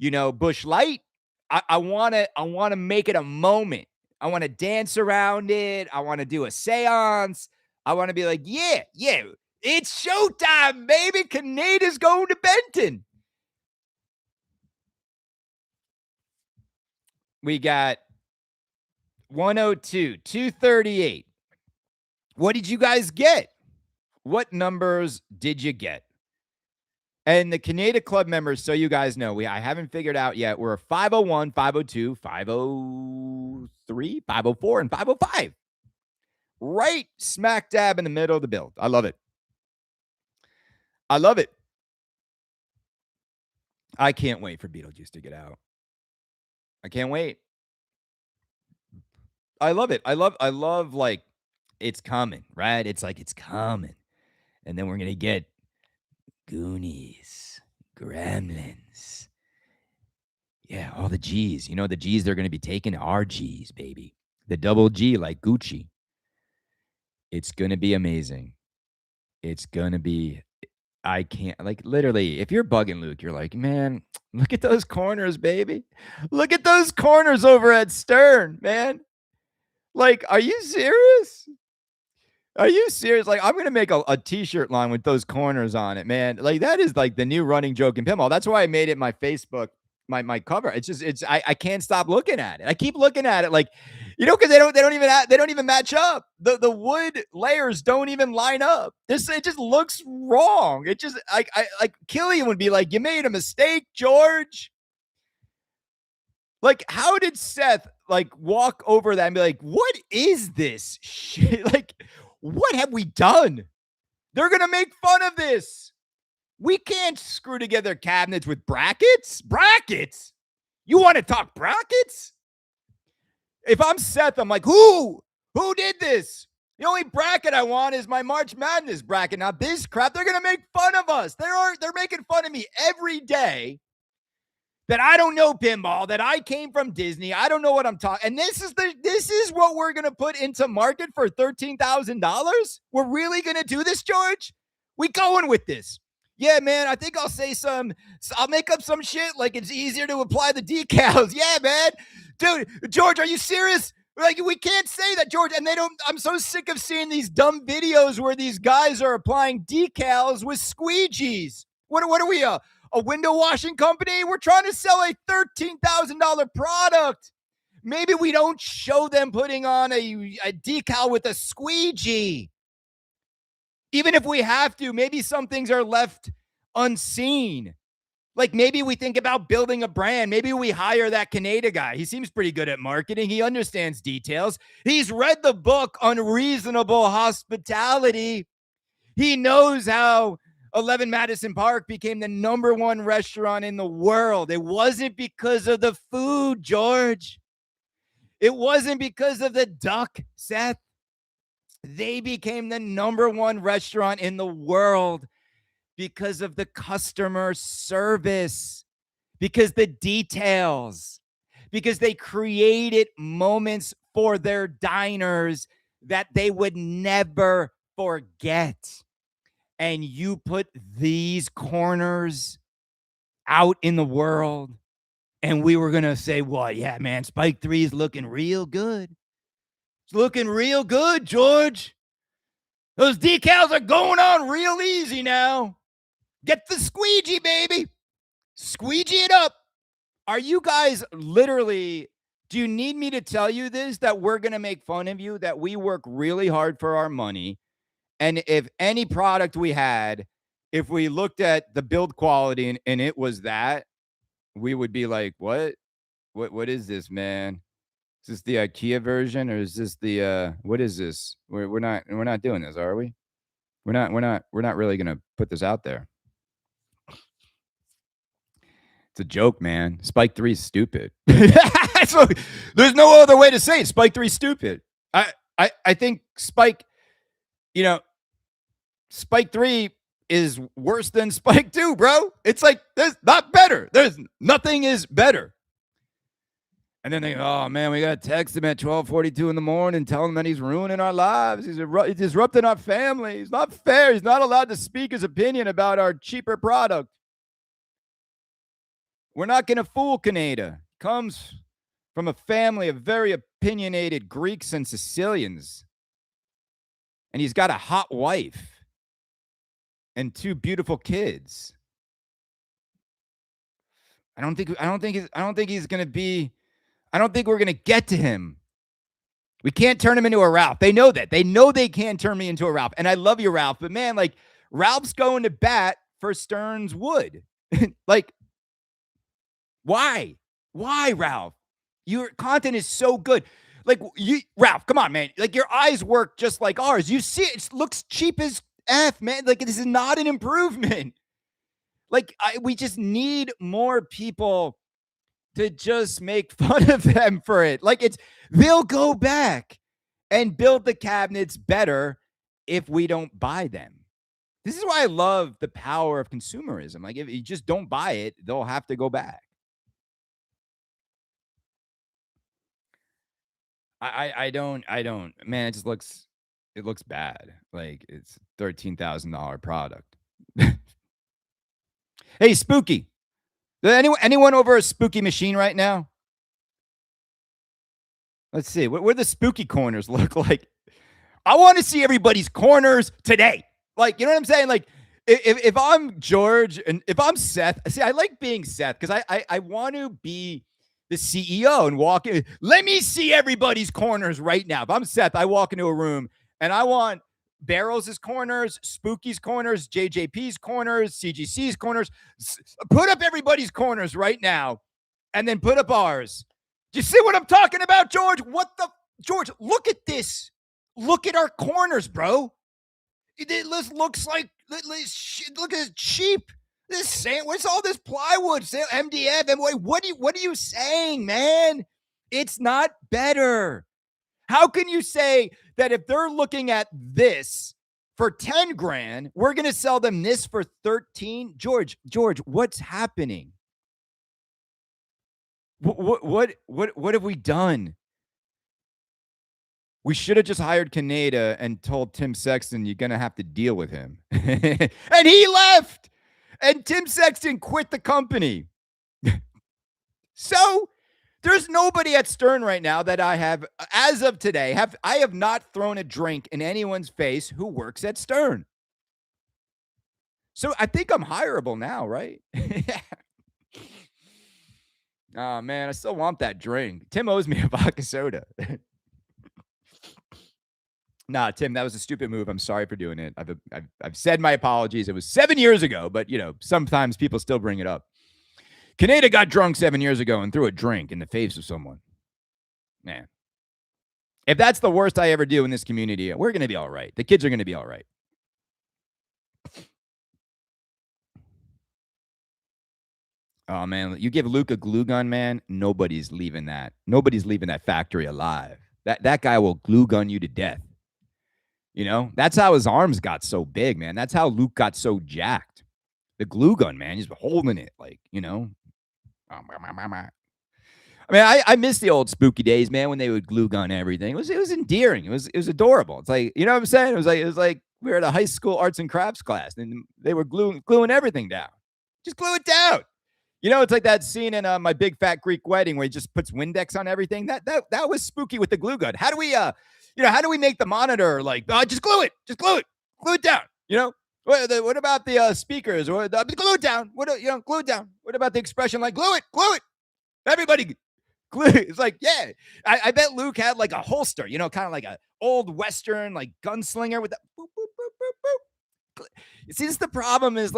Busch Light. I want to make it a moment. I want to dance around it. I want to do a seance. I want to be like, yeah, it's showtime, baby. Kaneda's going to Benton. We got 102, 238. What did you guys get? What numbers did you get? And the Kaneda Club members, so you guys know, I haven't figured out yet. We're a 501, 502, 503, 504, and 505. Right smack dab in the middle of the build. I love it. I love it. I can't wait for Beetlejuice to get out. I can't wait. I love it. I love like it's coming, right? It's like it's coming. And then we're going to get Goonies, Gremlins. Yeah, all the G's. You know, the G's they're going to be taking are G's, baby. The double G like Gucci. It's going to be amazing. It's going to be, I can't, like literally, if you're bugging Luke, you're like, man, look at those corners, baby. Look at those corners over at Stern, man. Like, are you serious? Are you serious? Like, I'm going to make a t-shirt line with those corners on it, man. Like, that is like the new running joke in pinball. That's why I made it my Facebook, my cover. It's just, I can't stop looking at it. I keep looking at it like, because they don't even match up. The wood layers don't even line up. It just looks wrong. It just, like Killian would be like, you made a mistake, George. Like, how did Seth like walk over that and be like, what is this shit? Like, what have we done? They're going to make fun of this. We can't screw together cabinets with brackets. Brackets? You want to talk brackets? If I'm Seth, I'm like, who did this? The only bracket I want is my March Madness bracket. Now this crap, they're going to make fun of us. They're making fun of me every day that I don't know pinball, that I came from Disney. I don't know what I'm talking. And this is what we're going to put into market for $13,000. We're really going to do this, George? We going with this. Yeah, man, I think I'll say I'll make up some shit like it's easier to apply the decals. Yeah, man. Dude, George, are you serious? Like, we can't say that, George. And they don't, I'm so sick of seeing these dumb videos where these guys are applying decals with squeegees. What are we, a window washing company? We're trying to sell a $13,000 product. Maybe we don't show them putting on a decal with a squeegee. Even if we have to, maybe some things are left unseen. Like, maybe we think about building a brand. Maybe we hire that Kaneda guy. He seems pretty good at marketing. He understands details. He's read the book Unreasonable Hospitality. He knows how 11 Madison Park became the #1 restaurant in the world. It wasn't because of the food, George. It wasn't because of the duck, Seth. They became the #1 restaurant in the world because of the customer service, because the details, because they created moments for their diners that they would never forget. And you put these corners out in the world, and we were going to say, well, yeah, man, Spike 3 is looking real good. It's looking real good, George. Those decals are going on real easy now. Get the squeegee, baby. Squeegee it up. Are you guys literally, do you need me to tell you this, that we're going to make fun of you, that we work really hard for our money? And if any product we had, if we looked at the build quality and it was that, we would be like, what? What is this, man? Is this the IKEA version, or is this the what is this? We're not doing this, are we? We're not really gonna put this out there. It's a joke, man. Spike 3 is stupid. So, there's no other way to say it. Spike 3 is stupid. I think Spike, Spike 3 is worse than Spike 2, bro. It's like, there's not better. There's nothing is better. And then they go, oh, man, we got to text him at 12:42 in the morning, tell him that he's ruining our lives. He's disrupting our family. It's not fair. He's not allowed to speak his opinion about our cheaper product. We're not going to fool Kaneda. He comes from a family of very opinionated Greeks and Sicilians. And he's got a hot wife and 2 beautiful kids. I don't think he's going to be, I don't think we're going to get to him. We can't turn him into a Ralph. They know that. They know they can't turn me into a Ralph. And I love you, Ralph. But man, like, Ralph's going to bat for Stearns Wood. Like, why? Why, Ralph? Your content is so good. Like, Ralph, come on, man. Like, your eyes work just like ours. You see it looks cheap as F, man. Like, this is not an improvement. Like, we just need more people to just make fun of them for it. Like, they'll go back and build the cabinets better if we don't buy them. This is why I love the power of consumerism. Like, if you just don't buy it, they'll have to go back. I don't, man, it looks bad. Like, it's $13,000 product. Hey, Spooky. Anyone over a Spooky machine right now? Let's see. What the Spooky corners look like? I want to see everybody's corners today. Like, you know what I'm saying? Like, if I'm George and if I'm Seth, see, I like being Seth because I want to be the CEO and walk in. Let me see everybody's corners right now. If I'm Seth, I walk into a room and I want Barrels' corners, Spooky's corners, JJP's corners, CGC's corners. Put up everybody's corners right now and then put up ours. Do you see what I'm talking about, George? George, look at this. Look at our corners, bro. This looks like, look at it, cheap. Where's all this plywood? MDF, what are you saying, man? It's not better. How can you say that if they're looking at this for 10 grand, we're going to sell them this for 13? George, what's happening? What have we done? We should have just hired Kaneda and told Tim Sexton, you're going to have to deal with him. And he left. And Tim Sexton quit the company. So there's nobody at Stern right now that I have, as of today, I have not thrown a drink in anyone's face who works at Stern. So I think I'm hireable now, right? Oh man, I still want that drink. Tim owes me a vodka soda. Nah, Tim, that was a stupid move. I'm sorry for doing it. I've said my apologies. It was 7 years ago, but sometimes people still bring it up. Kaneda got drunk 7 years ago and threw a drink in the face of someone. Man, if that's the worst I ever do in this community, we're going to be all right. The kids are going to be all right. Oh man, you give Luke a glue gun, man. Nobody's leaving that. Nobody's leaving that factory alive. That guy will glue gun you to death. That's how his arms got so big, man. That's how Luke got so jacked. The glue gun, man. He's holding it I mean, I miss the old spooky days, man, when they would glue gun everything. It was endearing. It was adorable. It's like, you know what I'm saying? It was like we were at a high school arts and crafts class, and they were gluing everything down. Just glue it down. It's like that scene in My Big Fat Greek Wedding where he just puts Windex on everything. That was spooky with the glue gun. How do we make the monitor just glue it, glue it down. What about the speakers? Or glue it down. Glue it down. What about the expression glue it? Everybody glue. It's like, yeah. I bet Luke had a holster, kind of like an old Western gunslinger with that. Boop, boop, boop, boop, boop. See, this is the problem is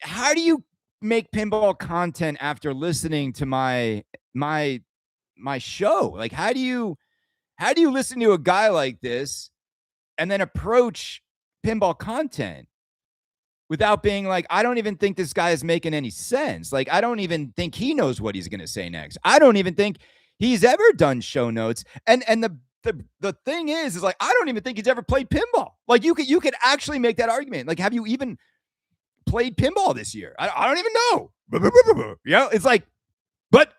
how do you make pinball content after listening to my show? How do you listen to a guy like this and then approach pinball content without being I don't even think this guy is making any sense. I don't even think he knows what he's going to say next. I don't even think he's ever done show notes. And the thing is I don't even think he's ever played pinball. You could actually make that argument. Have you even played pinball this year? I don't even know. It's but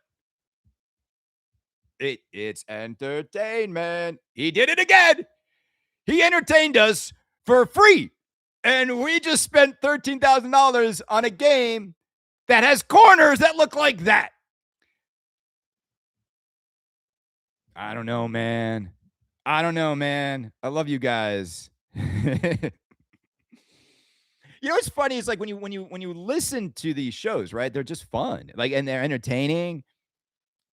it's entertainment. He did it again. He entertained us for free. And we just spent $13,000 on a game that has corners that look like that. I don't know, man. I love you guys. What's funny is when you listen to these shows, right? They're just fun, and they're entertaining.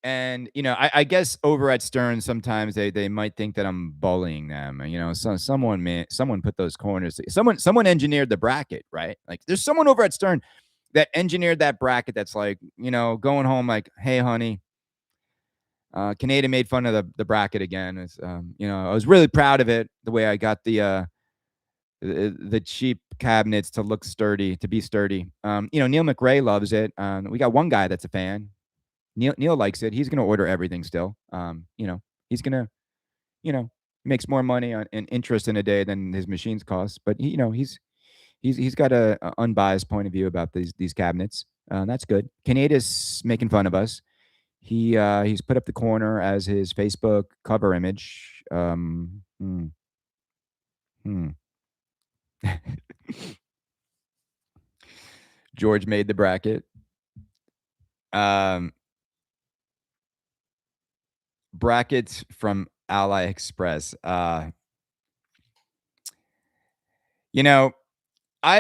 And I guess over at Stern, sometimes they might think that I'm bullying them. Someone put those corners. Someone engineered the bracket, right? There's someone over at Stern that engineered that bracket. That's going home hey, honey, Kaneda made fun of the bracket again. It's I was really proud of it. The way I got the cheap cabinets to look sturdy, to be sturdy. Neil McRae loves it. We got one guy that's a fan. Neil likes it. He's going to order everything still. He's going to, he makes more money on interest in a day than his machines cost. But he's got a unbiased point of view about these cabinets. That's good. Kaneda's making fun of us. He's put up the corner as his Facebook cover image. George made the bracket. Brackets from AliExpress. I are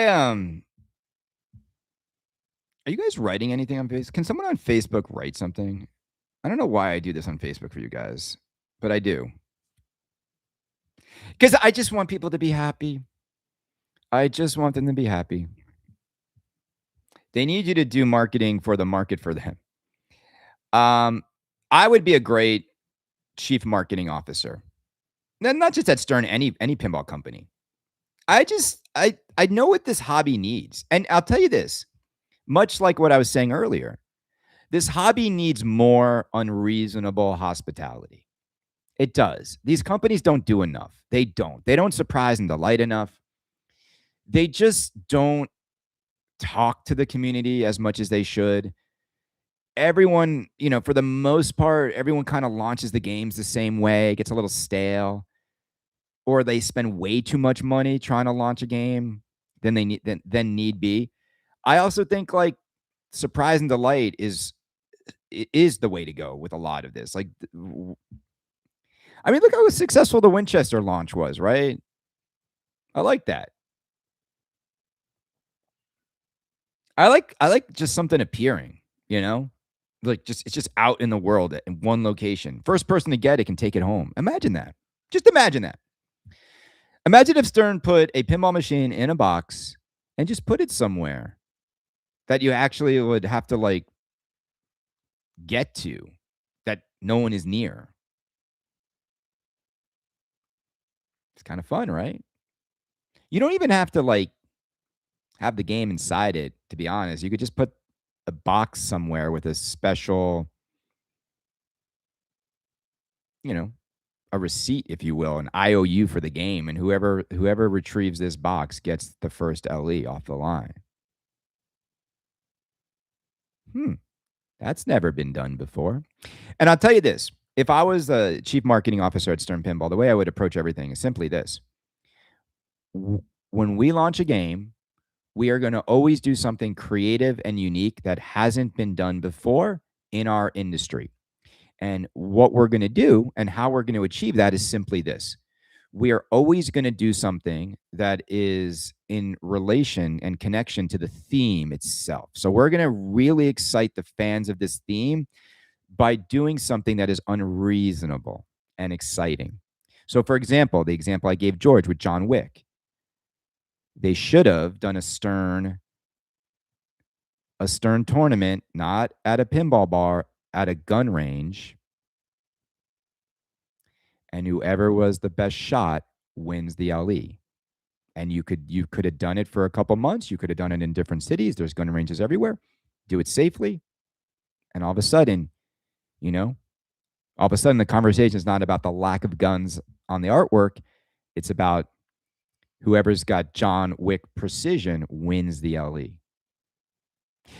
you guys writing anything on Facebook? Can someone on Facebook write something? I don't know why I do this on Facebook for you guys, but I do. Because I just want people to be happy. I just want them to be happy. They need you to do marketing for the market for them. I would be a great chief marketing officer. Not just at Stern, any pinball company. I know what this hobby needs. And I'll tell you this, much like what I was saying earlier, this hobby needs more unreasonable hospitality. It does. These companies don't do enough. They don't surprise and delight enough. They just don't talk to the community as much as they should. Everyone, for the most part, everyone kind of launches the games the same way. It gets a little stale. Or they spend way too much money trying to launch a game. than need be. I also think like surprise and delight is the way to go with a lot of this. Like, I mean, look how successful the Winchester launch was, right? I like that. I like just something appearing, you know? Like just it's just out in the world in one location. First person to get it can take it home. Imagine that. Just imagine that. Imagine if Stern put a pinball machine in a box and just put it somewhere that you actually would have to like get to that no one is near. It's kind of fun, right? You don't even have to like have the game inside it, to be honest. You could just put a box somewhere with a special, you know, a receipt, if you will, an IOU for the game, and whoever retrieves this box gets the first LE off the line. That's never been done before. And I'll tell you this: if I was the chief marketing officer at Stern Pinball, the way I would approach everything is simply this: when we launch a game, we are going to always do something creative and unique that hasn't been done before in our industry. And what we're going to do and how we're going to achieve that is simply this: we are always going to do something that is in relation and connection to the theme itself. So we're going to really excite the fans of this theme by doing something that is unreasonable and exciting. So, for example, the example I gave George with John Wick, they should have done a Stern tournament, not at a pinball bar, at a gun range, and whoever was the best shot wins the LE. And you could have done it for a couple months. You could have done it in different cities. There's gun ranges everywhere. Do it safely, and all of a sudden, you know, all of a sudden the conversation is not about the lack of guns on the artwork. It's about whoever's got John Wick precision wins the LE.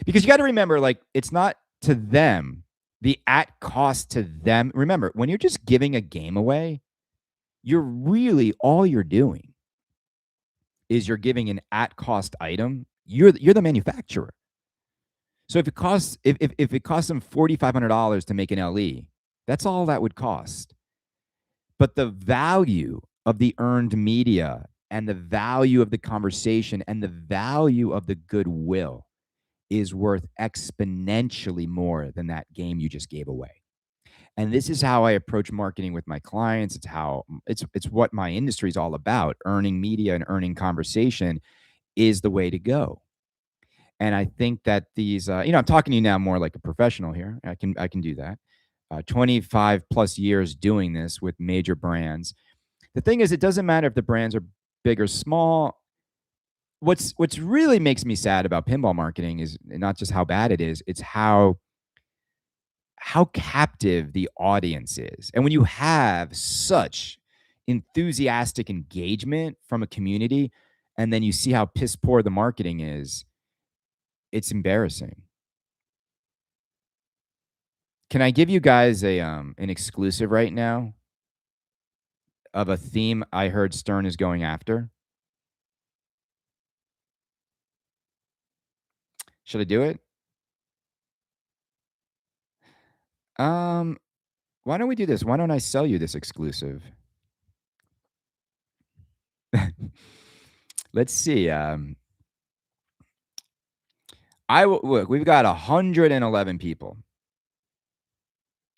Because you got to remember, like, it's not to them, the at cost to them. Remember, when you're just giving a game away, you're really, all you're doing is you're giving an at cost item. You're the manufacturer. So if it costs if it costs them $4,500 to make an LE, that's all that would cost. But the value of the earned media and the value of the conversation and the value of the goodwill is worth exponentially more than that game you just gave away. And this is how I approach marketing with my clients. It's what my industry is all about. Earning media and earning conversation is the way to go. And I think that these, I'm talking to you now more like a professional here. I can do that. 25 plus years doing this with major brands. The thing is, it doesn't matter if the brands are big or small. What's really makes me sad about pinball marketing is not just how bad it is, it's how captive the audience is. And when you have such enthusiastic engagement from a community, and then you see how piss poor the marketing is, it's embarrassing. Can I give you guys an exclusive right now of a theme I heard Stern is going after? Should I do it? Why don't we do this? Why don't I sell you this exclusive? Let's see. I will look. We've got 111 people.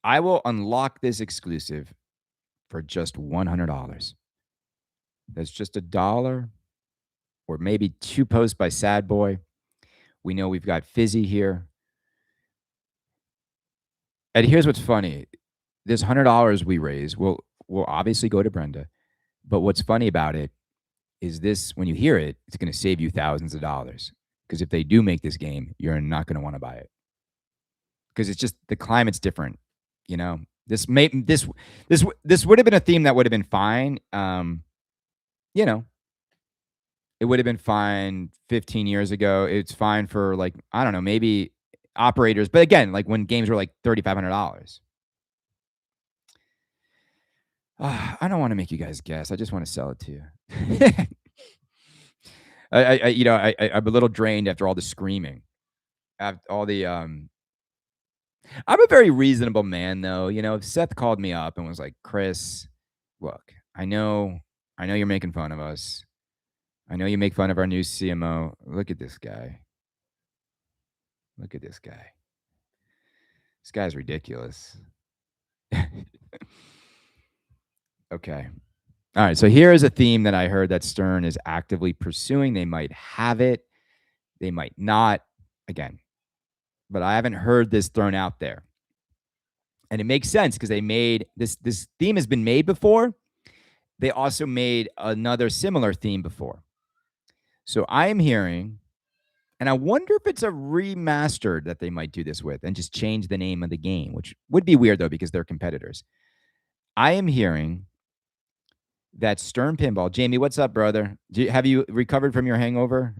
I will unlock this exclusive for just $100. That's just $1 or maybe 2 posts by Sad Boy. We know we've got Fizzy here. And here's what's funny. This $100 we raise will obviously go to Brenda. But what's funny about it is this: when you hear it, it's going to save you thousands of dollars. Because if they do make this game, you're not going to want to buy it. Because it's just the climate's different. You know, this would have been a theme that would have been fine. You know, it would have been fine 15 years ago. It's fine for, like, I don't know, maybe operators. But again, like when games were like $3,500. I don't want to make you guys guess. I just want to sell it to you. I'm a little drained after all the screaming, after all the I'm a very reasonable man, though. If Seth called me up and was like, "Chris, look, I know you're making fun of us. I know you make fun of our new CMO. Look at this guy. Look at this guy. This guy's ridiculous." Okay. All right. So here is a theme that I heard that Stern is actively pursuing. They might have it, they might not. Again, but I haven't heard this thrown out there. And it makes sense because they made this theme has been made before. They also made another similar theme before. So I am hearing, and I wonder if it's a remastered that they might do this with and just change the name of the game, which would be weird though because they're competitors. I am hearing that Stern Pinball, Jamie, what's up, brother? Have you recovered from your hangover?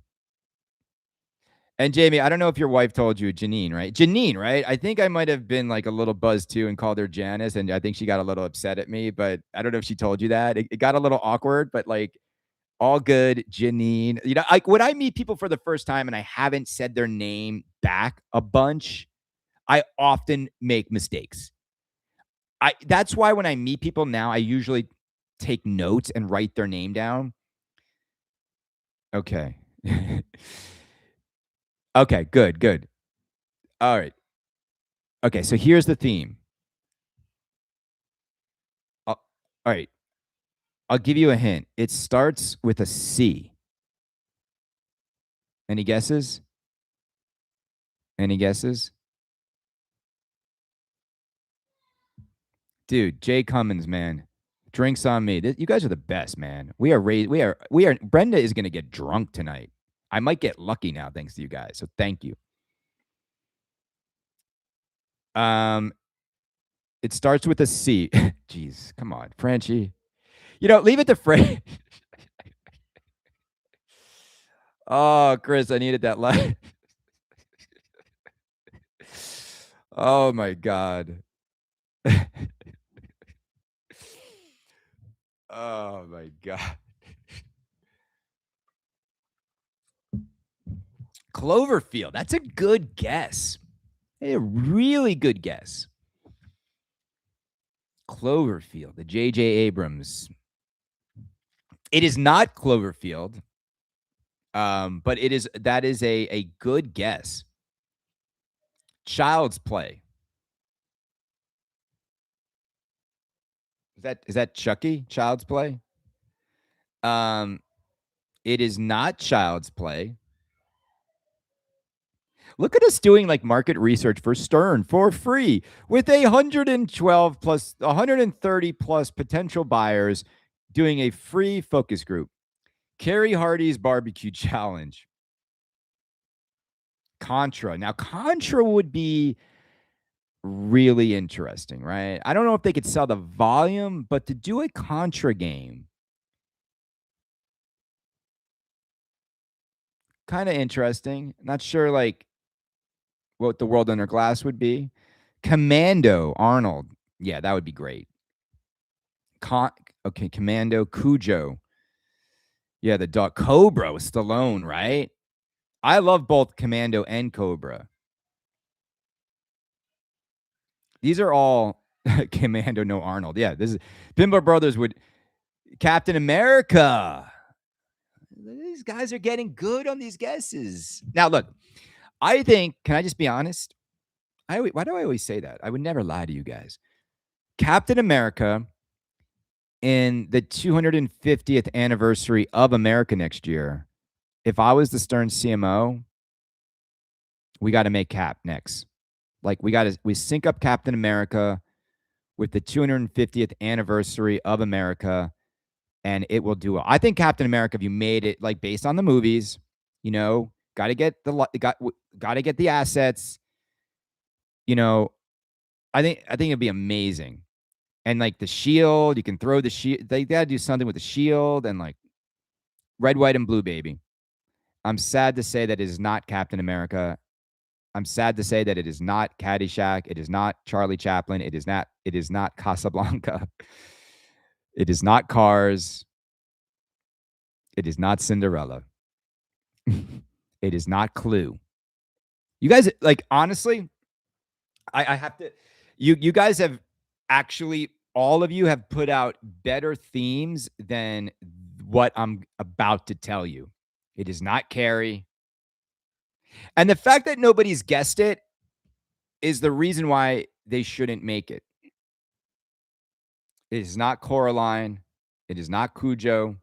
And Jamie, I don't know if your wife told you, Janine, right? Janine, right? I think I might have been like a little buzzed too and called her Janice, and I think she got a little upset at me, but I don't know if she told you that. It got a little awkward, but like all good, Janine. Like when I meet people for the first time and I haven't said their name back a bunch, I often make mistakes. That's why when I meet people now, I usually take notes and write their name down. Okay. Okay, good, good. All right. Okay, so here's the theme. All right. I'll give you a hint. It starts with a C. Any guesses? Any guesses? Dude, Jay Cummins, man. Drinks on me. You guys are the best, man. We are Brenda is going to get drunk tonight. I might get lucky now thanks to you guys. So thank you. It starts with a C. Jeez, come on, Frenchie. Leave it to French. Oh, Chris, I needed that laugh. Oh my God. Oh my God. Cloverfield. That's a good guess. A really good guess. Cloverfield, the J.J. Abrams. It is not Cloverfield, but that is a good guess. Child's Play. Is that Chucky? Child's Play? It is not Child's Play. Look at us doing like market research for Stern for free with 130 plus potential buyers doing a free focus group. Carrie Hardy's Barbecue Challenge. Contra. Now, Contra would be really interesting, right? I don't know if they could sell the volume, but to do a Contra game, kind of interesting. Not sure like what the World Under Glass would be. Commando, Arnold. Yeah, that would be great. Okay, Commando, Cujo. Yeah, the dog. Cobra with Stallone, right? I love both Commando and Cobra. These are all Commando, no Arnold. Yeah, this is Pinball Brothers would Captain America. These guys are getting good on these guesses. Now, look, I think, can I just be honest? Why do I always say that? I would never lie to you guys. Captain America in the 250th anniversary of America next year. If I was the Stern CMO, we got to make Cap next. Like we sync up Captain America with the 250th anniversary of America, and it will do well. I think Captain America, if you made it like based on the movies, got to get the assets. I think it'd be amazing. And like the shield, you can throw the shield. They got to do something with the shield and like red, white, and blue, baby. I'm sad to say that it is not Captain America. I'm sad to say that it is not Caddyshack. It is not Charlie Chaplin. It is not Casablanca. It is not Cars. It is not Cinderella. It is not Clue. You guys, like, honestly, I have to. You guys have actually, all of you have put out better themes than what I'm about to tell you. It is not Carrie. And the fact that nobody's guessed it is the reason why they shouldn't make it. It is not Coraline. It is not Cujo.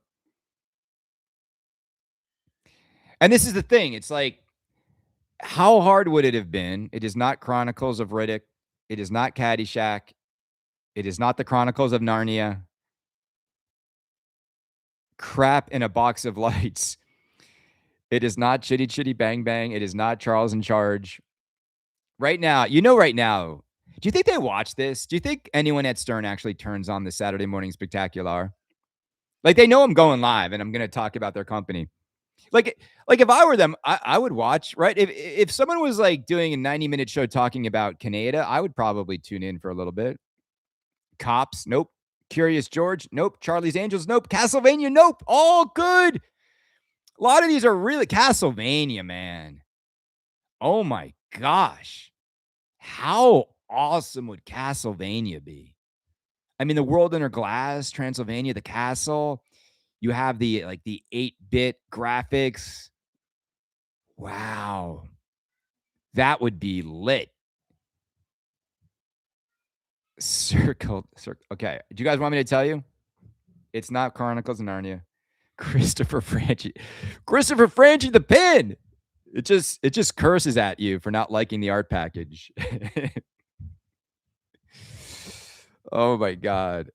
And this is the thing. It's like, how hard would it have been? It is not Chronicles of Riddick. It is not Caddyshack. It is not the Chronicles of Narnia. Crap in a Box of Lights. It is not Chitty Chitty Bang Bang. It is not Charles in Charge. Right now, right now, do you think they watch this? Do you think anyone at Stern actually turns on the Saturday Morning Spectacular? Like, they know I'm going live and I'm going to talk about their company. Like if I were them, I would watch, right? If someone was like doing a 90-minute show talking about Kaneda, I would probably tune in for a little bit. Cops, nope. Curious George, nope. Charlie's Angels, nope. Castlevania, nope. All good. A lot of these are really Castlevania, man. Oh my gosh. How awesome would Castlevania be? I mean, the world under glass, Transylvania, the castle. You have the 8-bit graphics. Wow. That would be lit. Circle. Okay. Do you guys want me to tell you? It's not Chronicles of Narnia. Christopher Franchi. Christopher Franchi, the pin. It just curses at you for not liking the art package. Oh my God.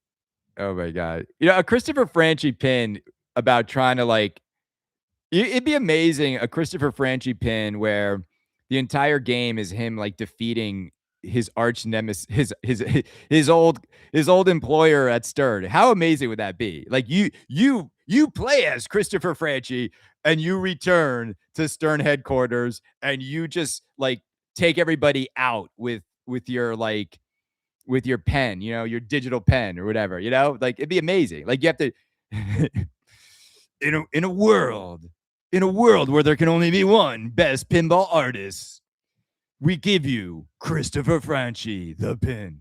Oh my God. A Christopher Franchi pin about trying to it'd be amazing, a Christopher Franchi pin where the entire game is him like defeating his arch nemesis, his old employer at Stern. How amazing would that be? Like you play as Christopher Franchi and you return to Stern headquarters and you just like take everybody out with your with your pen, your digital pen or whatever, like it'd be amazing. Like you have to in a world where there can only be one best pinball artist, we give you Christopher Franchi, the pin.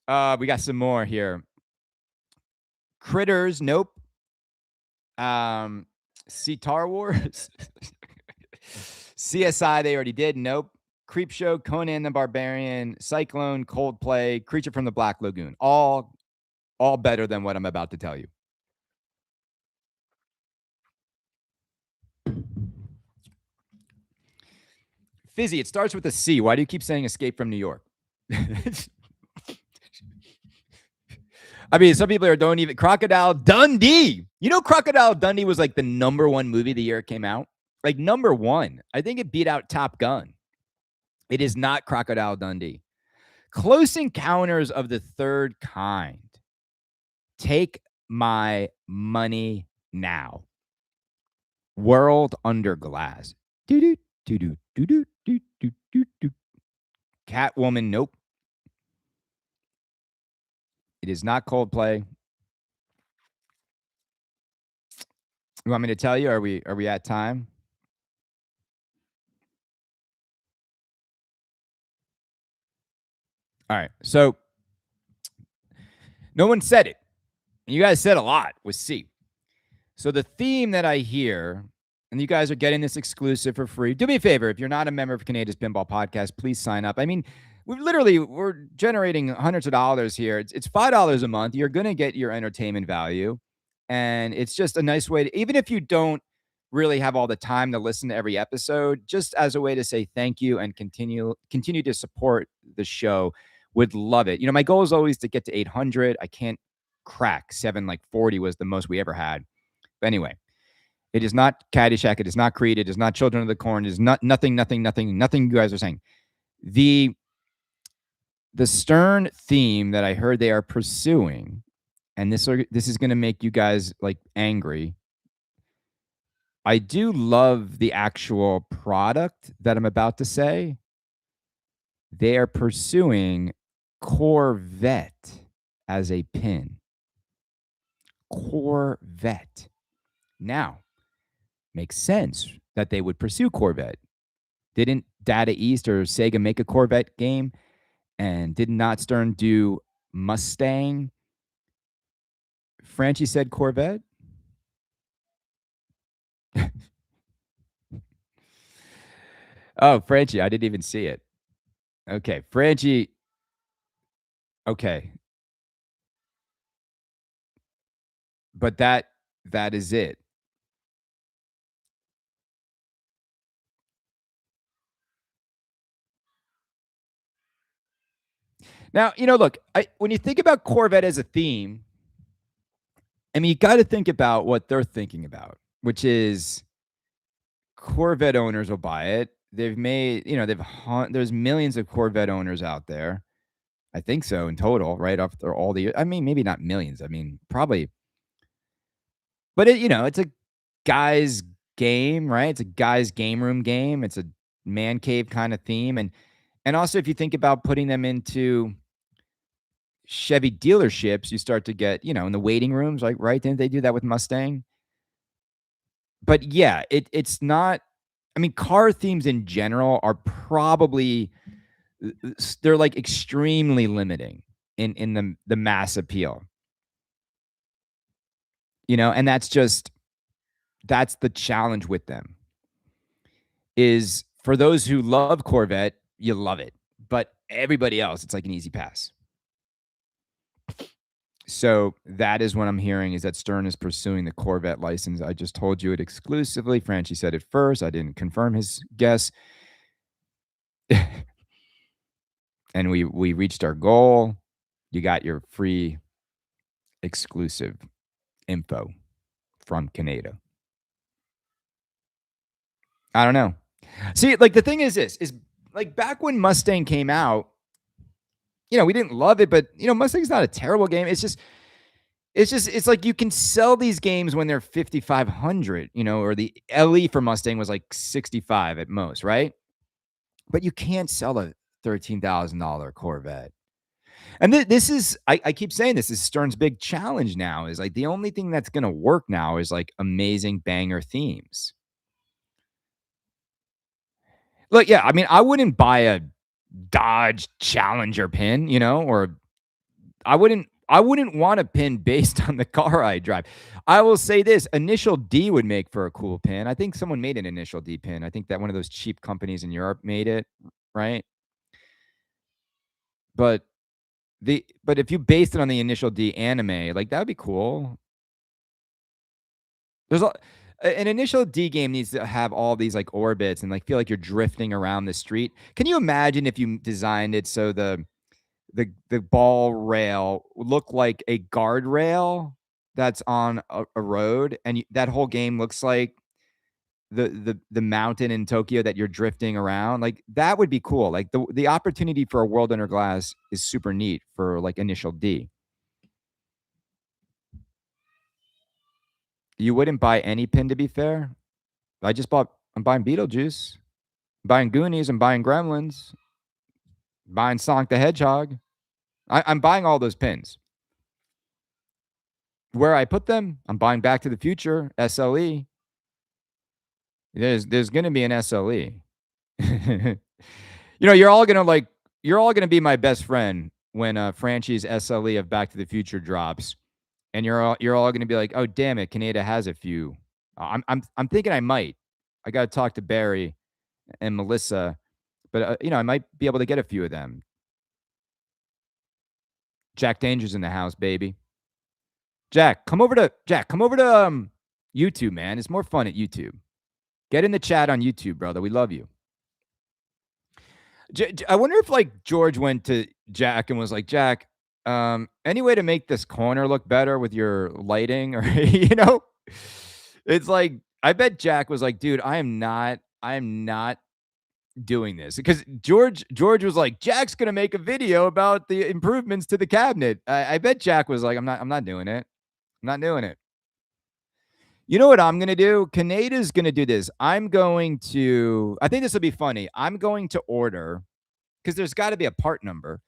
We got some more here. Critters, nope. Star Wars. CSI, they already did, nope. Creepshow, Conan the Barbarian, Cyclone, Coldplay, Creature from the Black Lagoon. All better than what I'm about to tell you. Fizzy, it starts with a C. Why do you keep saying Escape from New York? I mean, some people don't even. Crocodile Dundee. Crocodile Dundee was like the #1 movie the year it came out. Like #1. I think it beat out Top Gun. It is not Crocodile Dundee. Close Encounters of the Third Kind. Take my money now. World Under Glass. Doo-doo, doo-doo, doo-doo, doo-doo, doo-doo. Catwoman, nope. It is not Coldplay. You want me to tell you? Are we at time? All right. So no one said it. And you guys said a lot with C. So the theme that I hear, and you guys are getting this exclusive for free. Do me a favor. If you're not a member of Kaneda's Pinball Podcast, please sign up. I mean, we're generating hundreds of dollars here. It's $5 a month. You're going to get your entertainment value. And it's just a nice way to, even if you don't really have all the time to listen to every episode, just as a way to say thank you and continue to support the show. Would love it. My goal is always to get to 800. I can't crack 740 was the most we ever had. But anyway, it is not Caddyshack. It is not Creed. It is not Children of the Corn. It is not nothing you guys are saying. The Stern theme that I heard they are pursuing, and this is going to make you guys like angry. I do love the actual product that I'm about to say. They are pursuing Corvette as a pin. Corvette. Now, makes sense that they would pursue Corvette. Didn't Data East or Sega make a Corvette game? And did not Stern do Mustang? Franchi said Corvette. Oh, Franchi, I didn't even see it. Okay, Franchi. Okay, but that is it. Now, look, when you think about Corvette as a theme, I mean, you got to think about what they're thinking about, which is Corvette owners will buy it. They've made, there's millions of Corvette owners out there. I think so in total, right? After all the, I mean, maybe not millions. I mean, probably, but it's a guy's game, right? It's a guy's game room game. It's a man cave kind of theme, and also if you think about putting them into Chevy dealerships, you start to get, in the waiting rooms, like, right? Didn't they do that with Mustang? But yeah, it's not. I mean, car themes in general are probably they're like extremely limiting in the mass appeal. And that's the challenge with them. Is for those who love Corvette, you love it. But everybody else, it's like an easy pass. So that is what I'm hearing, is that Stern is pursuing the Corvette license. I just told you it exclusively. Franchi said it first. I didn't confirm his guess. And we reached our goal. You got your free exclusive info from Kaneda. I don't know. See, like the thing is this, is like back when Mustang came out, we didn't love it, but Mustang's not a terrible game. It's like you can sell these games when they're 5,500, or the LE for Mustang was like 65 at most, right? But you can't sell a $13,000 Corvette. And this is, I keep saying this is Stern's big challenge now, is like the only thing that's going to work now is like amazing banger themes. Look, yeah, I mean, I wouldn't buy a Dodge Challenger pin, or I wouldn't want a pin based on the car I drive. I will say this, Initial D would make for a cool pin. I think someone made an Initial D pin. I think that one of those cheap companies in Europe made it, right? But but if you based it on the Initial D anime, like that would be cool. There's an Initial D game needs to have all these like orbits and like feel like you're drifting around the street. Can you imagine if you designed it so the ball rail would look like a guardrail that's on a road, and that whole game looks like the mountain in Tokyo that you're drifting around? Like that would be cool. Like the opportunity for a world under glass is super neat for like Initial D. You wouldn't buy any pin, to be fair. I'm buying Beetlejuice, I'm buying Goonies, I'm buying Gremlins, I'm buying Sonic the Hedgehog. I'm buying all those pins. Where I put them, I'm buying Back to the Future, SLE. There's gonna be an SLE. You're all gonna be my best friend when Franchi's SLE of Back to the Future drops, and you're all gonna be like, oh damn it, Kaneda has a few. I'm thinking I might. I gotta talk to Barry and Melissa, but I might be able to get a few of them. Jack Danger's in the house, baby. Jack, come over to YouTube, man. It's more fun at YouTube. Get in the chat on YouTube, brother. We love you. I wonder if like George went to Jack and was like, Jack, any way to make this corner look better with your lighting, or it's like I bet Jack was like, dude, I am not doing this, because George was like, Jack's gonna make a video about the improvements to the cabinet. I bet Jack was like, I'm not doing it. I'm not doing it. You know what I'm going to do? Kaneda's going to do this. I think this will be funny. I'm going to order, because there's got to be a part number.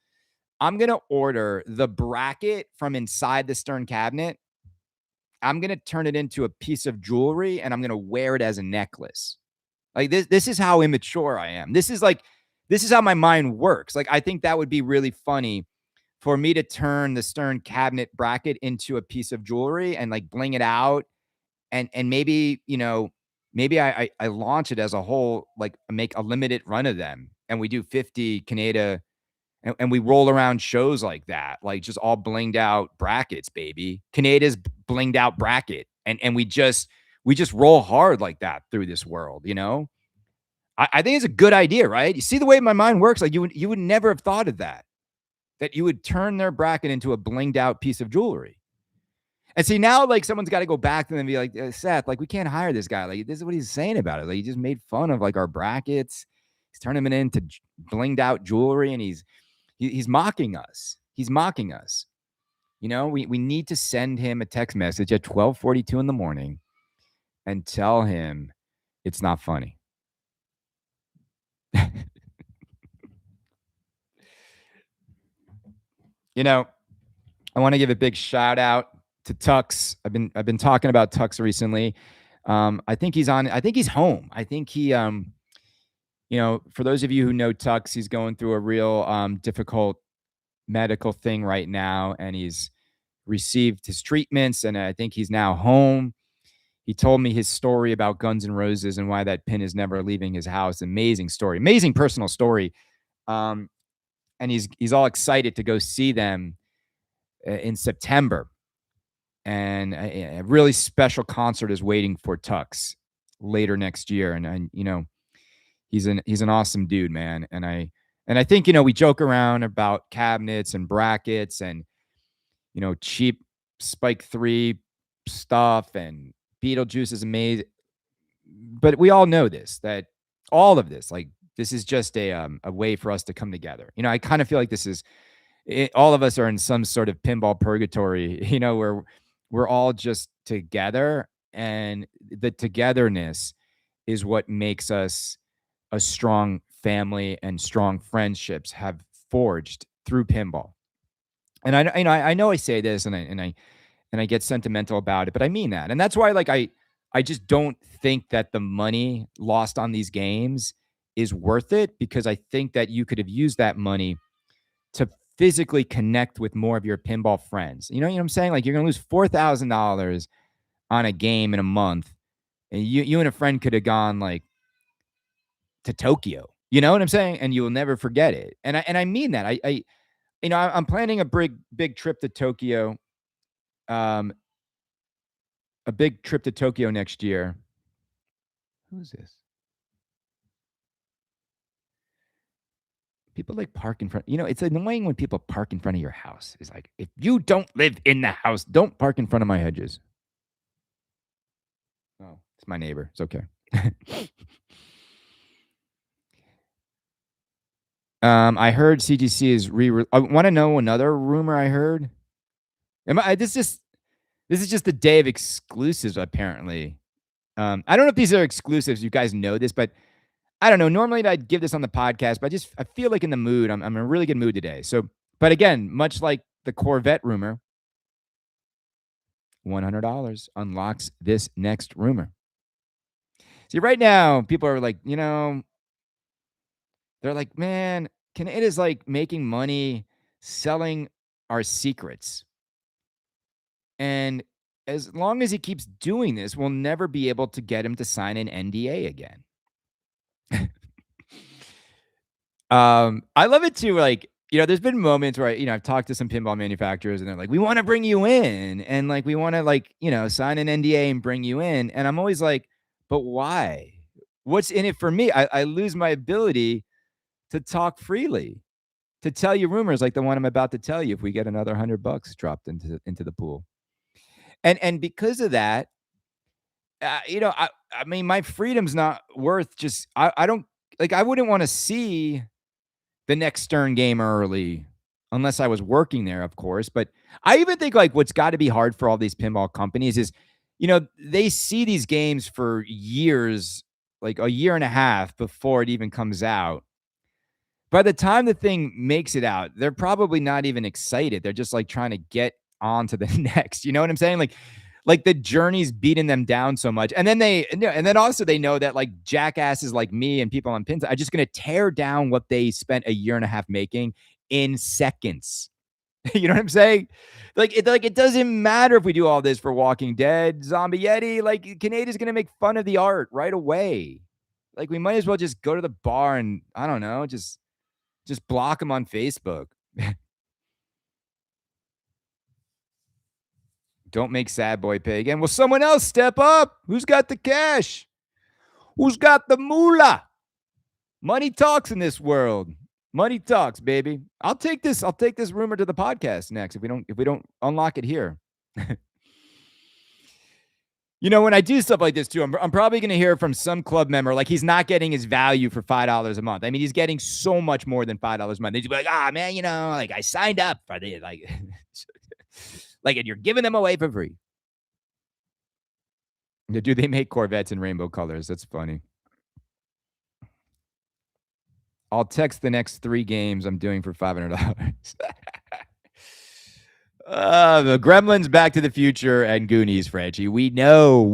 I'm going to order the bracket from inside the Stern cabinet, I'm gonna turn it into a piece of jewelry and I'm gonna wear it as a necklace. Like this is how immature I am. This is how my mind works. Like I think that would be really funny for me to turn the Stern cabinet bracket into a piece of jewelry and like bling it out and maybe, maybe I launch it as a whole, like make a limited run of them and we do 50 Kaneda and we roll around shows like that, like just all blinged out brackets, baby. Kaneda's blinged out bracket. And we just roll hard like that through this world, I think it's a good idea, right? You see the way my mind works? Like you would never have thought of that you would turn their bracket into a blinged out piece of jewelry. And see, now, like, someone's got to go back to them and be like, Seth, like, we can't hire this guy. Like, this is what he's saying about it. Like, he just made fun of, like, our brackets. He's turning them into blinged out jewelry, and he's mocking us. He's mocking us. We need to send him a text message at 12:42 in the morning and tell him it's not funny. I want to give a big shout out to Tux. I've been talking about Tux recently. I think he's on. I think he's home. I think he, for those of you who know Tux, he's going through a real difficult medical thing right now, and he's received his treatments, and I think he's now home. He told me his story about Guns N' Roses and why that pin is never leaving his house. Amazing story, amazing personal story. And he's all excited to go see them in September. And a really special concert is waiting for Tux later next year. And he's an awesome dude, man. And I think, we joke around about cabinets and brackets and, cheap Spike 3 stuff, and Beetlejuice is amazing. But we all know that all of this, like, this is just a way for us to come together. I kind of feel like this is all of us are in some sort of pinball purgatory, where we're all just together, and the togetherness is what makes us a strong family, and strong friendships have forged through pinball. And I know I say this and I get sentimental about it, but I mean that. And that's why, like, I just don't think that the money lost on these games is worth it, because I think that you could have used that money to physically connect with more of your pinball friends. You know what I'm saying? Like, you're going to lose $4,000 on a game in a month, and you and a friend could have gone, like, to Tokyo. You know what I'm saying? And you will never forget it. And I mean that. I'm planning a big trip to Tokyo. A big trip to Tokyo next year. Who's this? People like park in front. It's annoying when people park in front of your house. It's like, if you don't live in the house, don't park in front of my hedges. Oh, it's my neighbor. It's okay. I heard CGC is I want to know another rumor I heard. This is just the day of exclusives, apparently. I don't know if these are exclusives. You guys know this, but I don't know. Normally I'd give this on the podcast, but I feel like in the mood. I'm in a really good mood today. So, but again, much like the Corvette rumor, $100 unlocks this next rumor. See, right now, people are like, they're like, man, Kaneda's like making money selling our secrets. And as long as he keeps doing this, we'll never be able to get him to sign an NDA again. I love it too. Like, there's been moments where I've talked to some pinball manufacturers and they're like, we want to bring you in. And like, we want to like, sign an NDA and bring you in. And I'm always like, but why? What's in it for me? I lose my ability to talk freely, to tell you rumors like the one I'm about to tell you if we get another $100 dropped into the pool. And because of that, I mean, my freedom's not worth just, I don't, like, I wouldn't want to see the next Stern game early unless I was working there, of course. But I even think, like, what's got to be hard for all these pinball companies is, they see these games for years, like a year and a half before it even comes out. By the time the thing makes it out, they're probably not even excited. They're just like trying to get on to the next. You know what I'm saying? Like the journey's beating them down so much. And then also they know that like jackasses like me and people on pins are just going to tear down what they spent a year and a half making in seconds. You know what I'm saying? Like it doesn't matter if we do all this for Walking Dead, Zombie Yeti, like Kaneda's going to make fun of the art right away. Like we might as well just go to the bar and I don't know, just block him on Facebook. Don't make sad boy pay again. Will someone else step up? Who's got the cash? Who's got the moolah? Money talks in this world. Money talks, baby. I'll take this rumor to the podcast next if we don't unlock it here. You know, when I do stuff like this too, I'm probably going to hear from some club member like he's not getting his value for $5 a month. I mean, he's getting so much more than $5 a month. They'd be like, "Ah, man, you know, like I signed up for the like, like, and you're giving them away for free." Do they make Corvettes in rainbow colors? That's funny. I'll text the next 3 games I'm doing for $500. The Gremlins, Back to the Future, and Goonies, Frenchie. We know.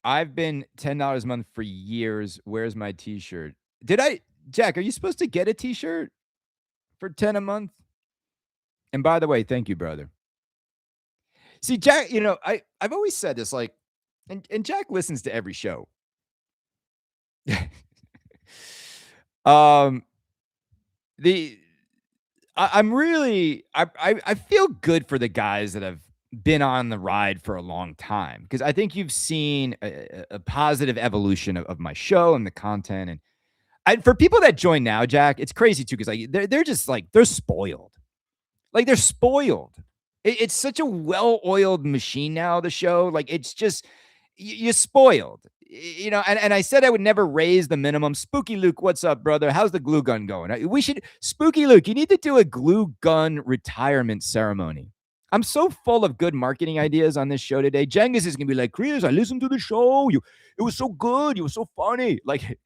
I've been $10 a month for years. Where's my t-shirt? Jack, are you supposed to get a t-shirt for 10 a month? And by the way, thank you, brother. See, Jack, you know, I've always said this, like, and Jack listens to every show. um, the I'm really I feel good for the guys that have been on the ride for a long time because I think you've seen a positive evolution of my show and the content. And for people that join now, Jack, it's crazy too because like they're just like they're spoiled. Like they're spoiled. It's such a well-oiled machine now, the show. Like it's just you're spoiled. You know, and I said I would never raise the minimum. Spooky Luke, what's up, brother? How's the glue gun going? We should Spooky Luke, you need to do a glue gun retirement ceremony. I'm so full of good marketing ideas on this show today. Jengus is gonna be like, Chris, I listened to the show. It was so good. You were so funny. Like,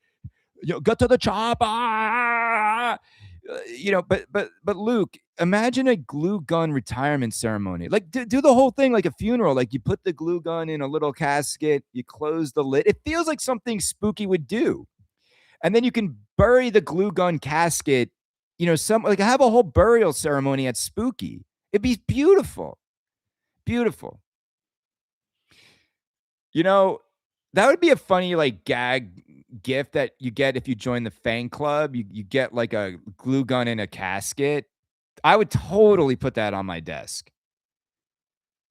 get to the chopper. You know, but Luke, imagine a glue gun retirement ceremony. Like do the whole thing like a funeral. Like you put the glue gun in a little casket, you close the lid. It feels like something Spooky would do. And then you can bury the glue gun casket, you know, some like have a whole burial ceremony at Spooky. It'd be beautiful. Beautiful. You know, that would be a funny like gag gift that you get if you join the fan club. You get like a glue gun in a casket. I would totally put that on my desk.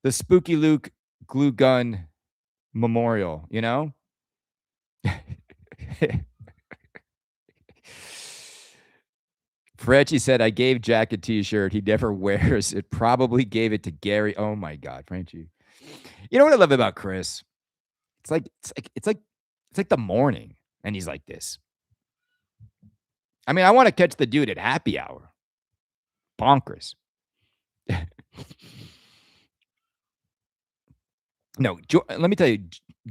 The Spooky Luke glue gun memorial, you know? Frenchie said, I gave Jack a t-shirt he never wears. It probably gave it to Gary. Oh my God, Frenchie. You know what I love about Chris? It's like the morning and he's like this. I mean, I want to catch the dude at happy hour. Bonkers. No, let me tell you,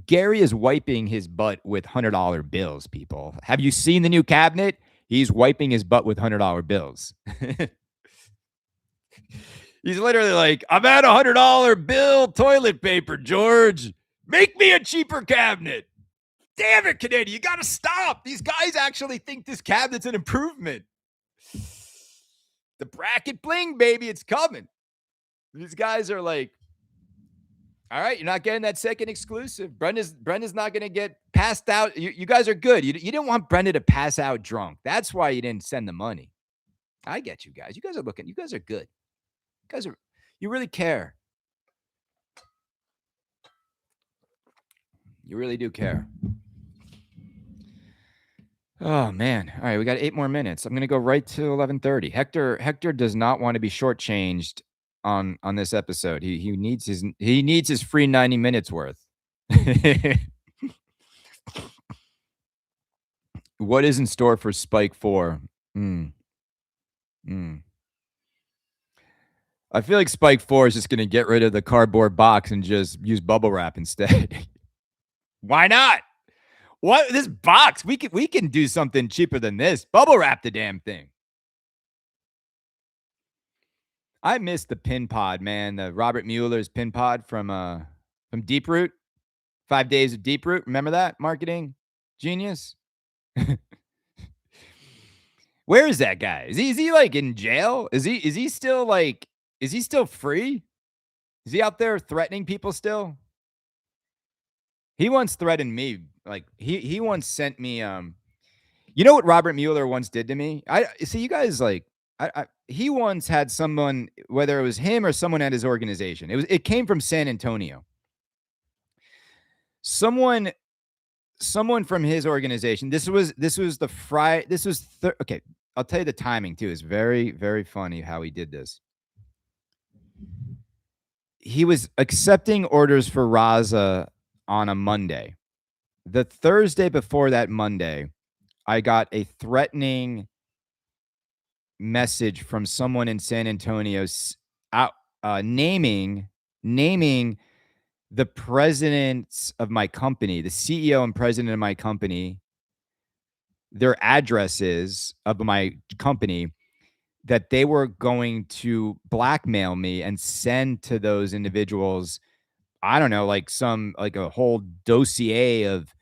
Gary is wiping his butt with $100 bills, people. Have you seen the new cabinet? He's wiping his butt with $100 bills. He's literally like, I'm at $100 bill toilet paper, George. Make me a cheaper cabinet. Damn it, Kaneda, you got to stop. These guys actually think this cabinet's an improvement. The bracket bling, baby, it's coming. These guys are like, all right, you're not getting that second exclusive. Brenda's not going to get passed out. You guys are good. You didn't want Brenda to pass out drunk. That's why you didn't send the money. I get you guys. You guys are looking. You guys are good. You really care. You really do care. Oh man. All right, we got 8 more minutes. I'm going to go right to 11:30. Hector does not want to be shortchanged on this episode. He needs his free 90 minutes worth. What is in store for Spike 4? I feel like Spike 4 is just going to get rid of the cardboard box and just use bubble wrap instead. Why not? What this box? We can do something cheaper than this. Bubble wrap the damn thing. I miss the pin pod, man. The Robert Mueller's pin pod from Deep Root. 5 days of Deep Root. Remember that marketing genius? Where is that guy? Is he like in jail? Is he still like is he still free? Is he out there threatening people still? He once threatened me. Like he once sent me you know what Robert Mueller once did to me? I see you guys like he once had someone, whether it was him or someone at his organization. It came from San Antonio. Someone from his organization. This was the Friday. Okay. I'll tell you the timing too. It's very, very funny how he did this. He was accepting orders for Raza on a Monday. The Thursday before that Monday, I got a threatening message from someone in San Antonio naming the presidents of my company, the CEO and president of my company, their addresses of my company, that they were going to blackmail me and send to those individuals, I don't know, like a whole dossier of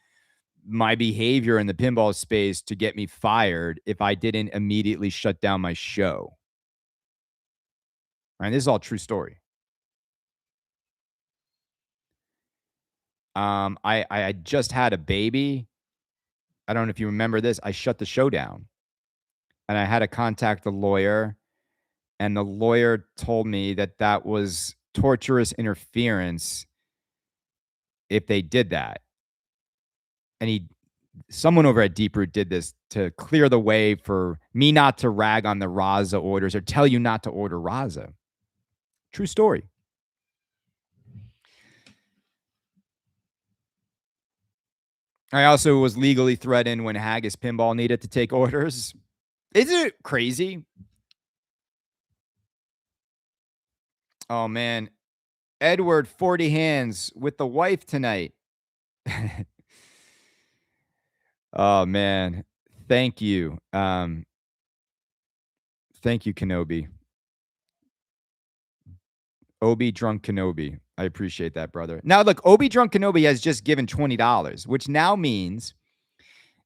my behavior in the pinball space to get me fired if I didn't immediately shut down my show. Right? This is all true story. I just had a baby. I don't know if you remember this. I shut the show down and I had to contact the lawyer, and the lawyer told me that that was torturous interference if they did that. And someone over at Deep Root did this to clear the way for me not to rag on the Raza orders or tell you not to order Raza. True story. I also was legally threatened when Haggis Pinball needed to take orders. Isn't it crazy? Oh, man. Edward, 40 hands with the wife tonight. Oh, man. Thank you. Thank you, Kenobi. Obi Drunk Kenobi. I appreciate that, brother. Now, look, Obi Drunk Kenobi has just given $20, which now means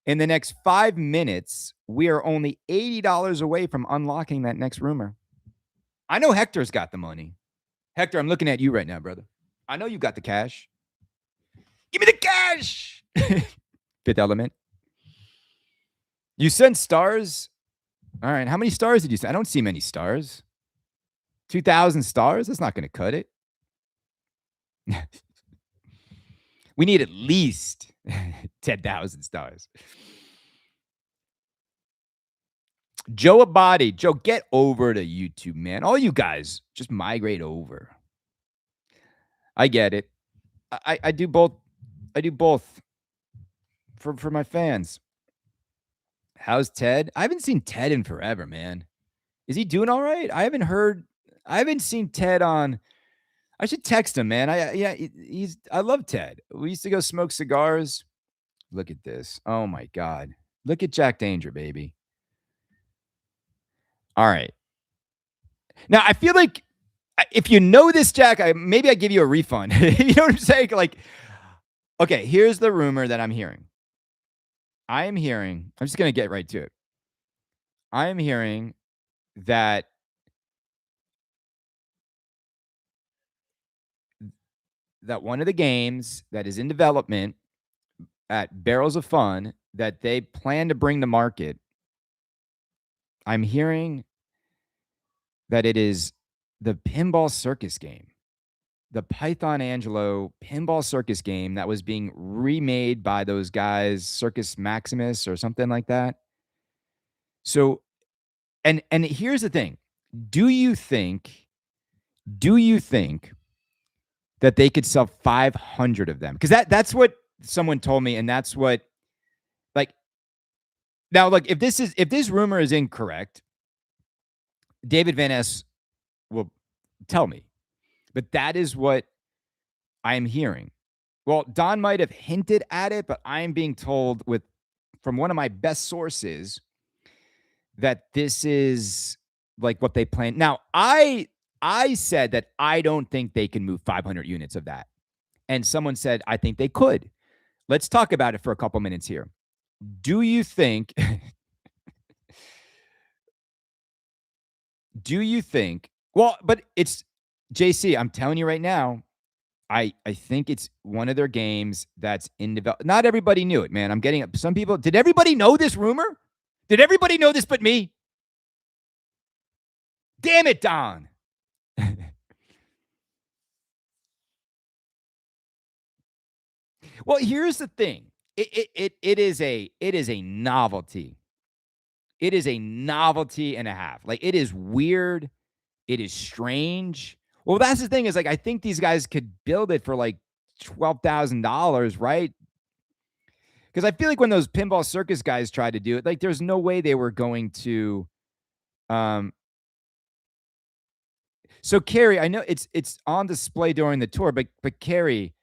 in the next 5 minutes, we are only $80 away from unlocking that next rumor. I know Hector's got the money. Hector, I'm looking at you right now, brother. I know you got the cash. Give me the cash. Fifth Element. You sent stars? All right. How many stars did you send? I don't see many stars. 2,000 stars? That's not going to cut it. We need at least 10,000 stars. Joe Abadi. Joe, get over to YouTube, man. All you guys, just migrate over. I get it. I do both. I do both for my fans. How's Ted? I haven't seen Ted in forever, man. Is he doing all right? I haven't seen Ted on. I should text him, man. I love Ted. We used to go smoke cigars. Look at this. Oh my God. Look at Jack Danger, baby. All right. Now I feel like if you know this, Jack, maybe I give you a refund. You know what I'm saying? Like, okay, here's the rumor that I'm hearing. I'm just going to get right to it. I am hearing that one of the games that is in development at Barrels of Fun that they plan to bring to market, I'm hearing that it is the Pinball Circus game, the Python Angelo Pinball Circus game that was being remade by those guys, Circus Maximus or something like that. So, and here's the thing. Do you think that they could sell 500 of them? Because that's what someone told me, and that's what, like, now, look, if this rumor is incorrect, David Van Ness will tell me. But that is what I'm hearing. Well, Don might have hinted at it, but I am being told with from one of my best sources that this is like what they plan. Now, I said that I don't think they can move 500 units of that. And someone said I think they could. Let's talk about it for a couple minutes here. Do you think do you think well, but it's JC, I'm telling you right now, I think it's one of their games that's in develop. Not everybody knew it, man. I'm getting some people. Did everybody know this rumor? Did everybody know this but me? Damn it, Don. Well, here's the thing. It is a novelty. It is a novelty and a half. Like it is weird. It is strange. Well, that's the thing is like I think these guys could build it for like $12,000, right? Because I feel like when those pinball circus guys tried to do it, like there's no way they were going to. Um, so Carrie, I know it's on display during the tour, but Carrie,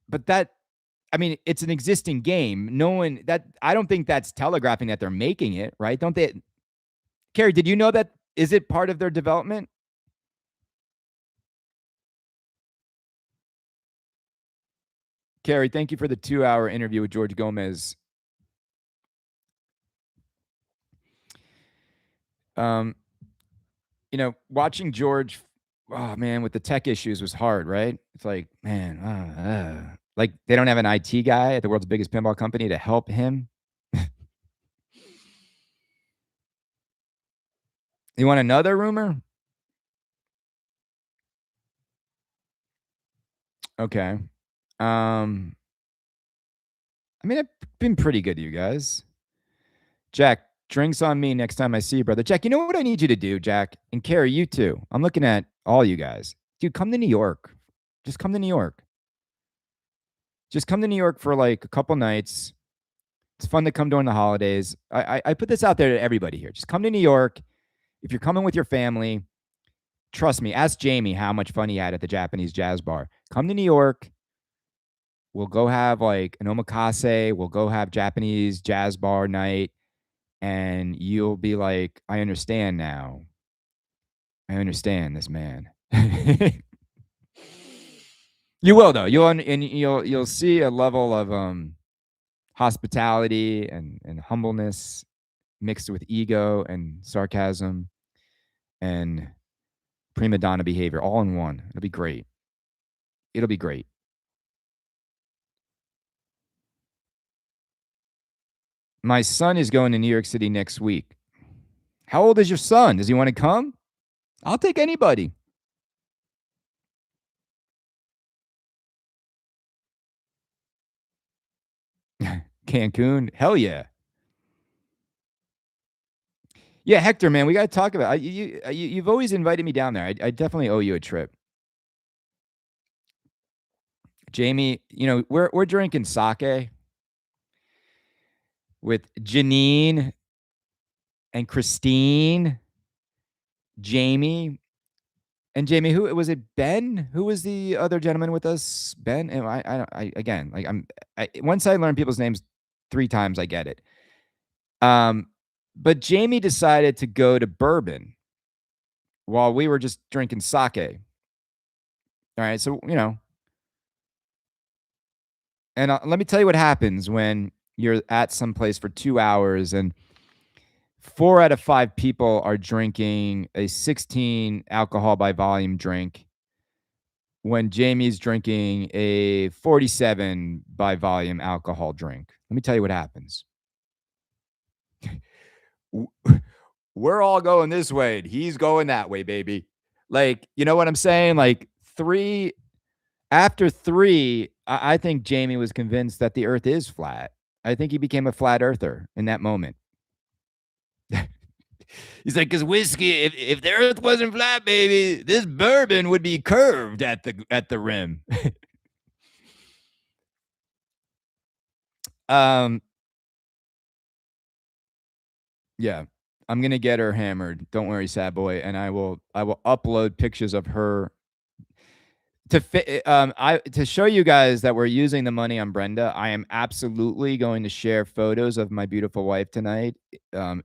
but that I mean, it's an existing game. No one that I don't think that's telegraphing that they're making it, right? Don't they? Carrie, did you know that? Is it part of their development? Carrie, thank you for the 2 hour interview with George Gomez. Um, watching George, oh man, with the tech issues was hard, right? It's like, man, like they don't have an IT guy at the world's biggest pinball company to help him. You want another rumor? Okay. Um, I mean, I've been pretty good to you guys. Jack, drinks on me next time I see you, brother. Jack, you know what I need you to do, Jack? And Carrie, you too. I'm looking at all you guys. Dude, come to New York. Just come to New York. Just come to New York for like a couple nights. It's fun to come during the holidays. I put this out there to everybody here. Just come to New York. If you're coming with your family, trust me, ask Jamie how much fun he had at the Japanese jazz bar. Come to New York. We'll go have like an omakase. We'll go have Japanese jazz bar night. And you'll be like, I understand now. I understand this man. You will though. You'll see a level of hospitality and humbleness mixed with ego and sarcasm and prima donna behavior all in one. It'll be great. It'll be great. My son is going to New York City next week. How old is your son? Does he want to come? I'll take anybody. Cancun? Hell yeah. Yeah, Hector, man, we got to talk about you've always invited me down there. I definitely owe you a trip. Jamie, we're drinking sake with Janine and Christine, Jamie, and Jamie. Who was it? Ben? Who was the other gentleman with us? Ben. And I again, like once I learn people's names 3 times, I get it. But Jamie decided to go to bourbon while we were just drinking sake. All right, so and let me tell you what happens when you're at some place for 2 hours and 4 out of 5 people are drinking a 16 alcohol by volume drink when Jamie's drinking a 47 by volume alcohol drink. Let me tell you what happens. We're all going this way and he's going that way, baby. Like, you know what I'm saying? Like after 3, I think Jamie was convinced that the earth is flat. I think he became a flat earther in that moment. He's like, because whiskey, if the earth wasn't flat, baby, this bourbon would be curved at the rim. um, yeah, I'm gonna get her hammered. Don't worry, sad boy, and I will upload pictures of her. to show you guys that we're using the money on Brenda, I am absolutely going to share photos of my beautiful wife tonight, um,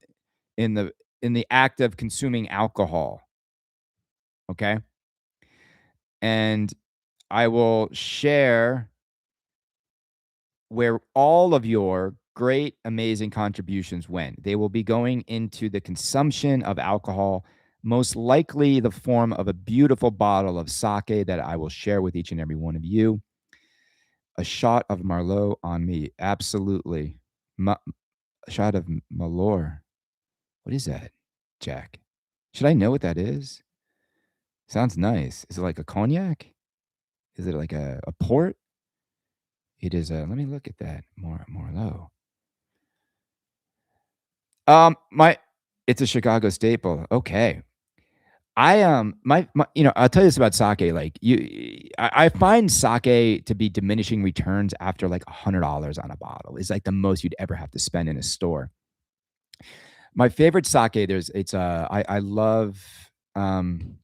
in the act of consuming alcohol. Okay, and I will share where all of your great, amazing contributions went. They will be going into the consumption of alcohol, most likely the form of a beautiful bottle of sake that I will share with each and every one of you. A shot of Marlot on me. Absolutely. A shot of Malor. What is that, Jack? Should I know what that is? Sounds nice. Is it like a cognac? Is it like a port? It is a, let me look at that. Marlot. My it's a Chicago staple. Okay. I'll tell you this about sake. Like I find sake to be diminishing returns after like $100 on a bottle. Is like the most you'd ever have to spend in a store. My favorite sake, I love um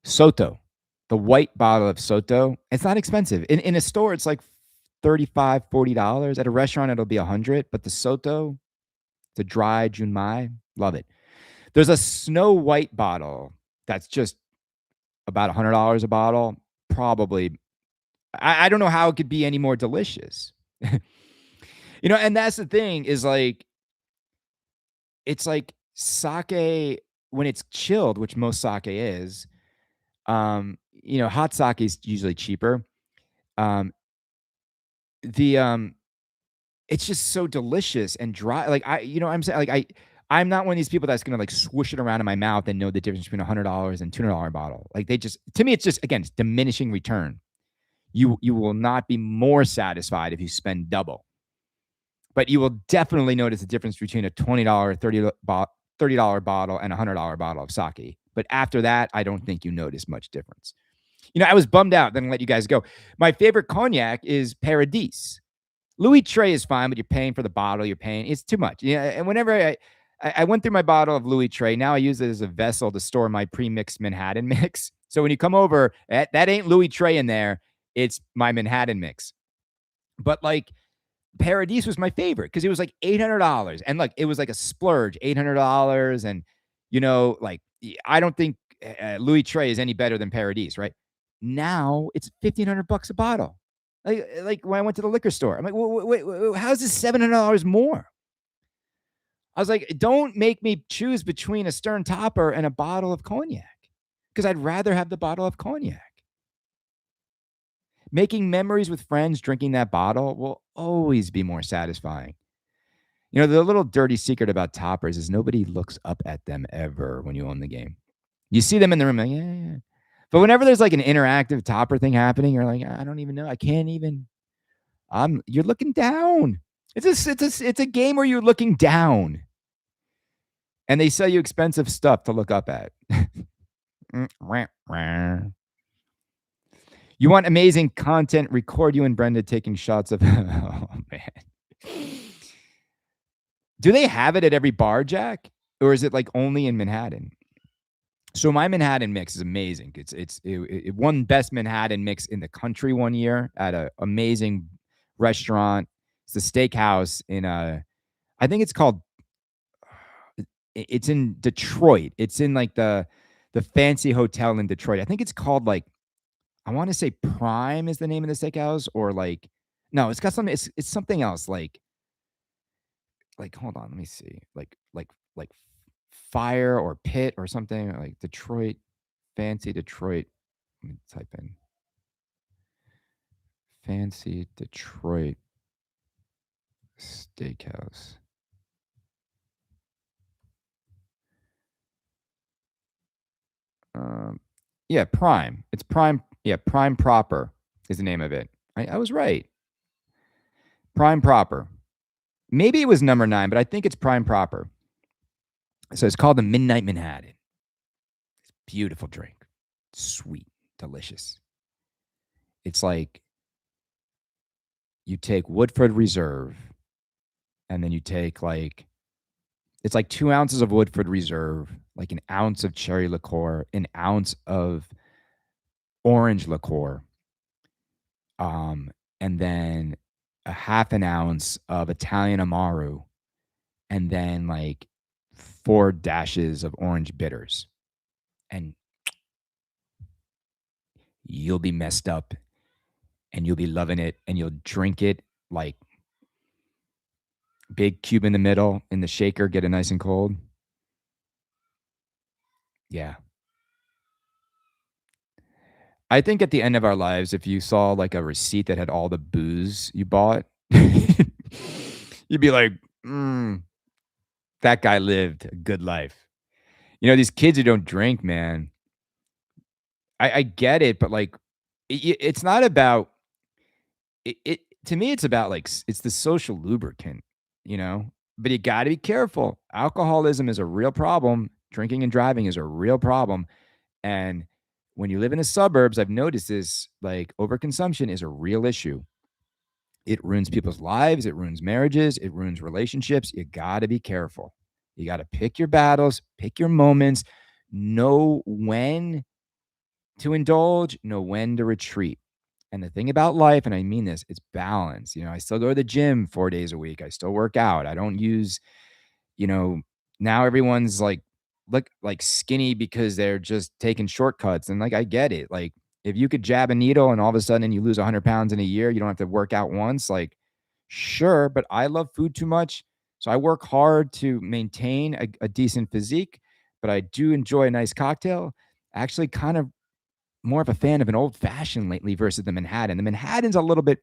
Soto, the white bottle of Soto. It's not expensive. In a store, it's like 35, $40. At a restaurant, it'll be 100. But the Soto, the dry Junmai, love it. There's a Snow White bottle that's just about $100 a bottle. Probably, I don't know how it could be any more delicious. And that's the thing is like, it's like sake when it's chilled, which most sake is. Hot sake is usually cheaper. Um, the It's just so delicious and dry. Like I'm saying, like I'm not one of these people that's gonna like swoosh it around in my mouth and know the difference between $100 and $200 bottle. Like to me, it's just again, it's diminishing return. You will not be more satisfied if you spend double, but you will definitely notice the difference between a $20, $30 bottle and a $100 bottle of sake. But after that, I don't think you notice much difference. I was bummed out. Then I'll let you guys go. My favorite cognac is Paradis. Louis Trey is fine, but you're paying for the bottle. You're paying. It's too much. Yeah. And whenever I went through my bottle of Louis Trey, now I use it as a vessel to store my pre-mixed Manhattan mix. So when you come over, that ain't Louis Trey in there. It's my Manhattan mix. But like Paradis was my favorite because it was like $800. And like, it was like a splurge, $800. And, like, I don't think Louis Trey is any better than Paradis, right? Now it's $1,500 a bottle. Like when I went to the liquor store, I'm like, wait, how's this $700 more? I was like, don't make me choose between a Stern Topper and a bottle of cognac because I'd rather have the bottle of cognac. Making memories with friends drinking that bottle will always be more satisfying. The little dirty secret about toppers is nobody looks up at them ever when you own the game. You see them in the room, like, yeah. But whenever there's like an interactive topper thing happening, you're like, I don't even know. I can't even. You're looking down. It's a game where you're looking down, and they sell you expensive stuff to look up at. You want amazing content? Record you and Brenda taking shots of. Oh man. Do they have it at every bar, Jack, or is it like only in Manhattan? So my Manhattan mix is amazing. It won best Manhattan mix in the country one year at an amazing restaurant. It's a steakhouse I think it's called. It's in Detroit. It's in like the fancy hotel in Detroit. I think it's called like, I want to say Prime is the name of the steakhouse, or like, no, it's got something. It's something else. Like hold on, let me see. Like Fire or Pit or something, like Detroit, fancy Detroit. Let me type in fancy Detroit steakhouse. Yeah, Prime. It's Prime. Yeah, Prime Proper is the name of it. I was right. Prime Proper. Maybe it was number 9, but I think it's Prime Proper. So it's called the Midnight Manhattan. Beautiful drink. Sweet. Delicious. It's like you take Woodford Reserve and then you take it's like 2 ounces of Woodford Reserve, like an ounce of cherry liqueur, an ounce of orange liqueur, um, and then a half an ounce of Italian Amaru, and then like 4 dashes of orange bitters. And you'll be messed up and you'll be loving it and you'll drink it like big cube in the middle in the shaker, get it nice and cold. Yeah. I think at the end of our lives, if you saw like a receipt that had all the booze you bought, you'd be like, that guy lived a good life. You know, these kids who don't drink, man, I get it, but like, it's not about it. To me, it's about like it's the social lubricant, you know. But you got to be careful. Alcoholism is a real problem. Drinking and driving is a real problem. And when you live in the suburbs, I've noticed this, like overconsumption is a real issue. It ruins people's lives, it ruins marriages, it ruins relationships. You got to be careful. You got to pick your battles, pick your moments, know when to indulge, know when to retreat. And the thing about life, and I mean this, it's balance. You know, I still go to the gym 4 days a week. I still work out. I don't use, you know, now everyone's like look like skinny because they're just taking shortcuts. And like I get it. Like if you could jab a needle and all of a sudden you lose 100 pounds in a year, you don't have to work out once. Like, sure, but I love food too much. So I work hard to maintain a decent physique, but I do enjoy a nice cocktail. Actually, kind of more of a fan of an old fashioned lately versus the Manhattan. The Manhattan's a little bit,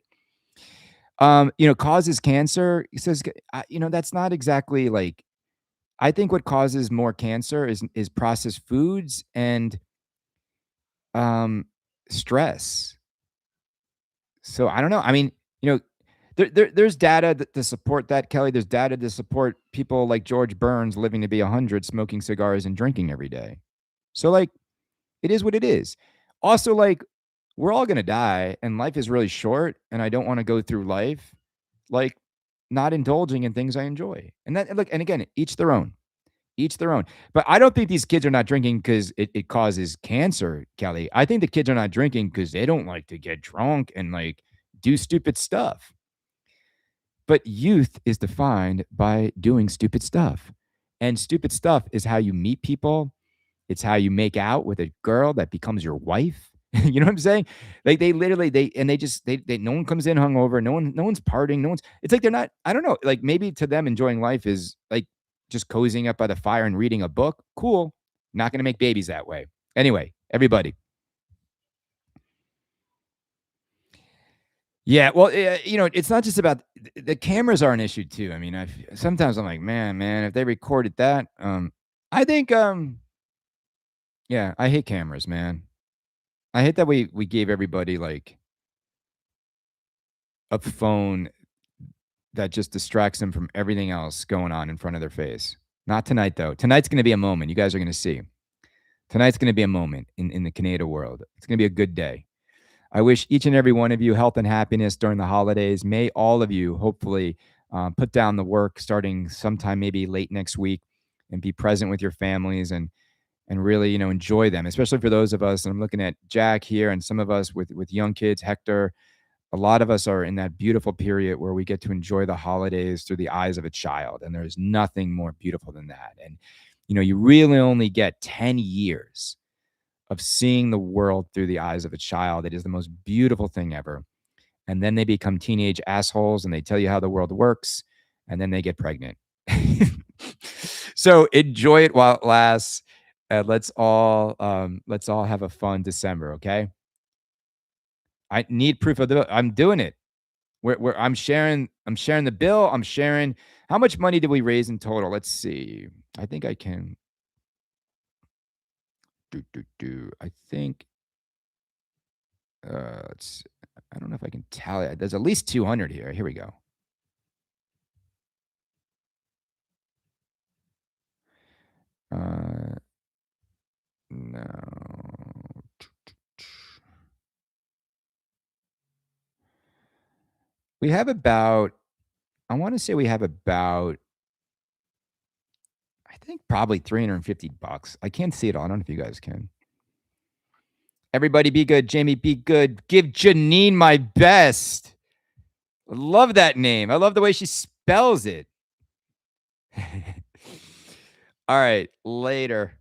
causes cancer. He says, that's not exactly like, I think what causes more cancer is processed foods and um, stress. So I don't know. I mean, you know, there's data to support that, Kelly. There's data to support people like George Burns living to be 100, smoking cigars and drinking every day. So like, it is what it is. Also, like, we're all gonna die, and life is really short, and I don't want to go through life like not indulging in things I enjoy. And that look, and again, each their own. Each their own. But I don't think these kids are not drinking because it causes cancer, Kelly. I think the kids are not drinking because they don't like to get drunk and like do stupid stuff. But youth is defined by doing stupid stuff. And stupid stuff is how you meet people. It's how you make out with a girl that becomes your wife. You know what I'm saying? Like they literally they no one comes in hungover, no one's partying, no one's it's like they're not, I don't know, like maybe to them enjoying life is like just cozying up by the fire and reading a book. Cool. Not gonna make babies that way. Anyway, everybody. Yeah, well, it's not just about the cameras are an issue too. I mean, sometimes I'm like, man, if they recorded that, I think, yeah, I hate cameras, man. I hate that we gave everybody like a phone that just distracts them from everything else going on in front of their face. Not tonight though. Tonight's going to be a moment. You guys are going to see. Tonight's going to be a moment in the Kaneda world. It's going to be a good day. I wish each and every one of you health and happiness during the holidays. May all of you hopefully put down the work starting sometime maybe late next week and be present with your families and really enjoy them, especially for those of us. And I'm looking at Jack here and some of us with young kids, Hector. A lot of us are in that beautiful period where we get to enjoy the holidays through the eyes of a child, and there's nothing more beautiful than that. And you really only get 10 years of seeing the world through the eyes of a child. It is the most beautiful thing ever. And then they become teenage assholes and they tell you how the world works, and then they get pregnant. So enjoy it while it lasts. Let's all have a fun December, okay? I need proof of the I'm doing it. I'm sharing the bill. I'm sharing how much money did we raise in total? Let's see. I think I can do. I think let's I don't know if I can tally. There's at least 200 here. Here we go. Uh no. We have about I want to say we have about I think probably $350. I can't see it all. I don't know if you guys can. Everybody be good. Jamie, be good. Give Janine my best. I love that name. I love the way she spells it. All right. Later.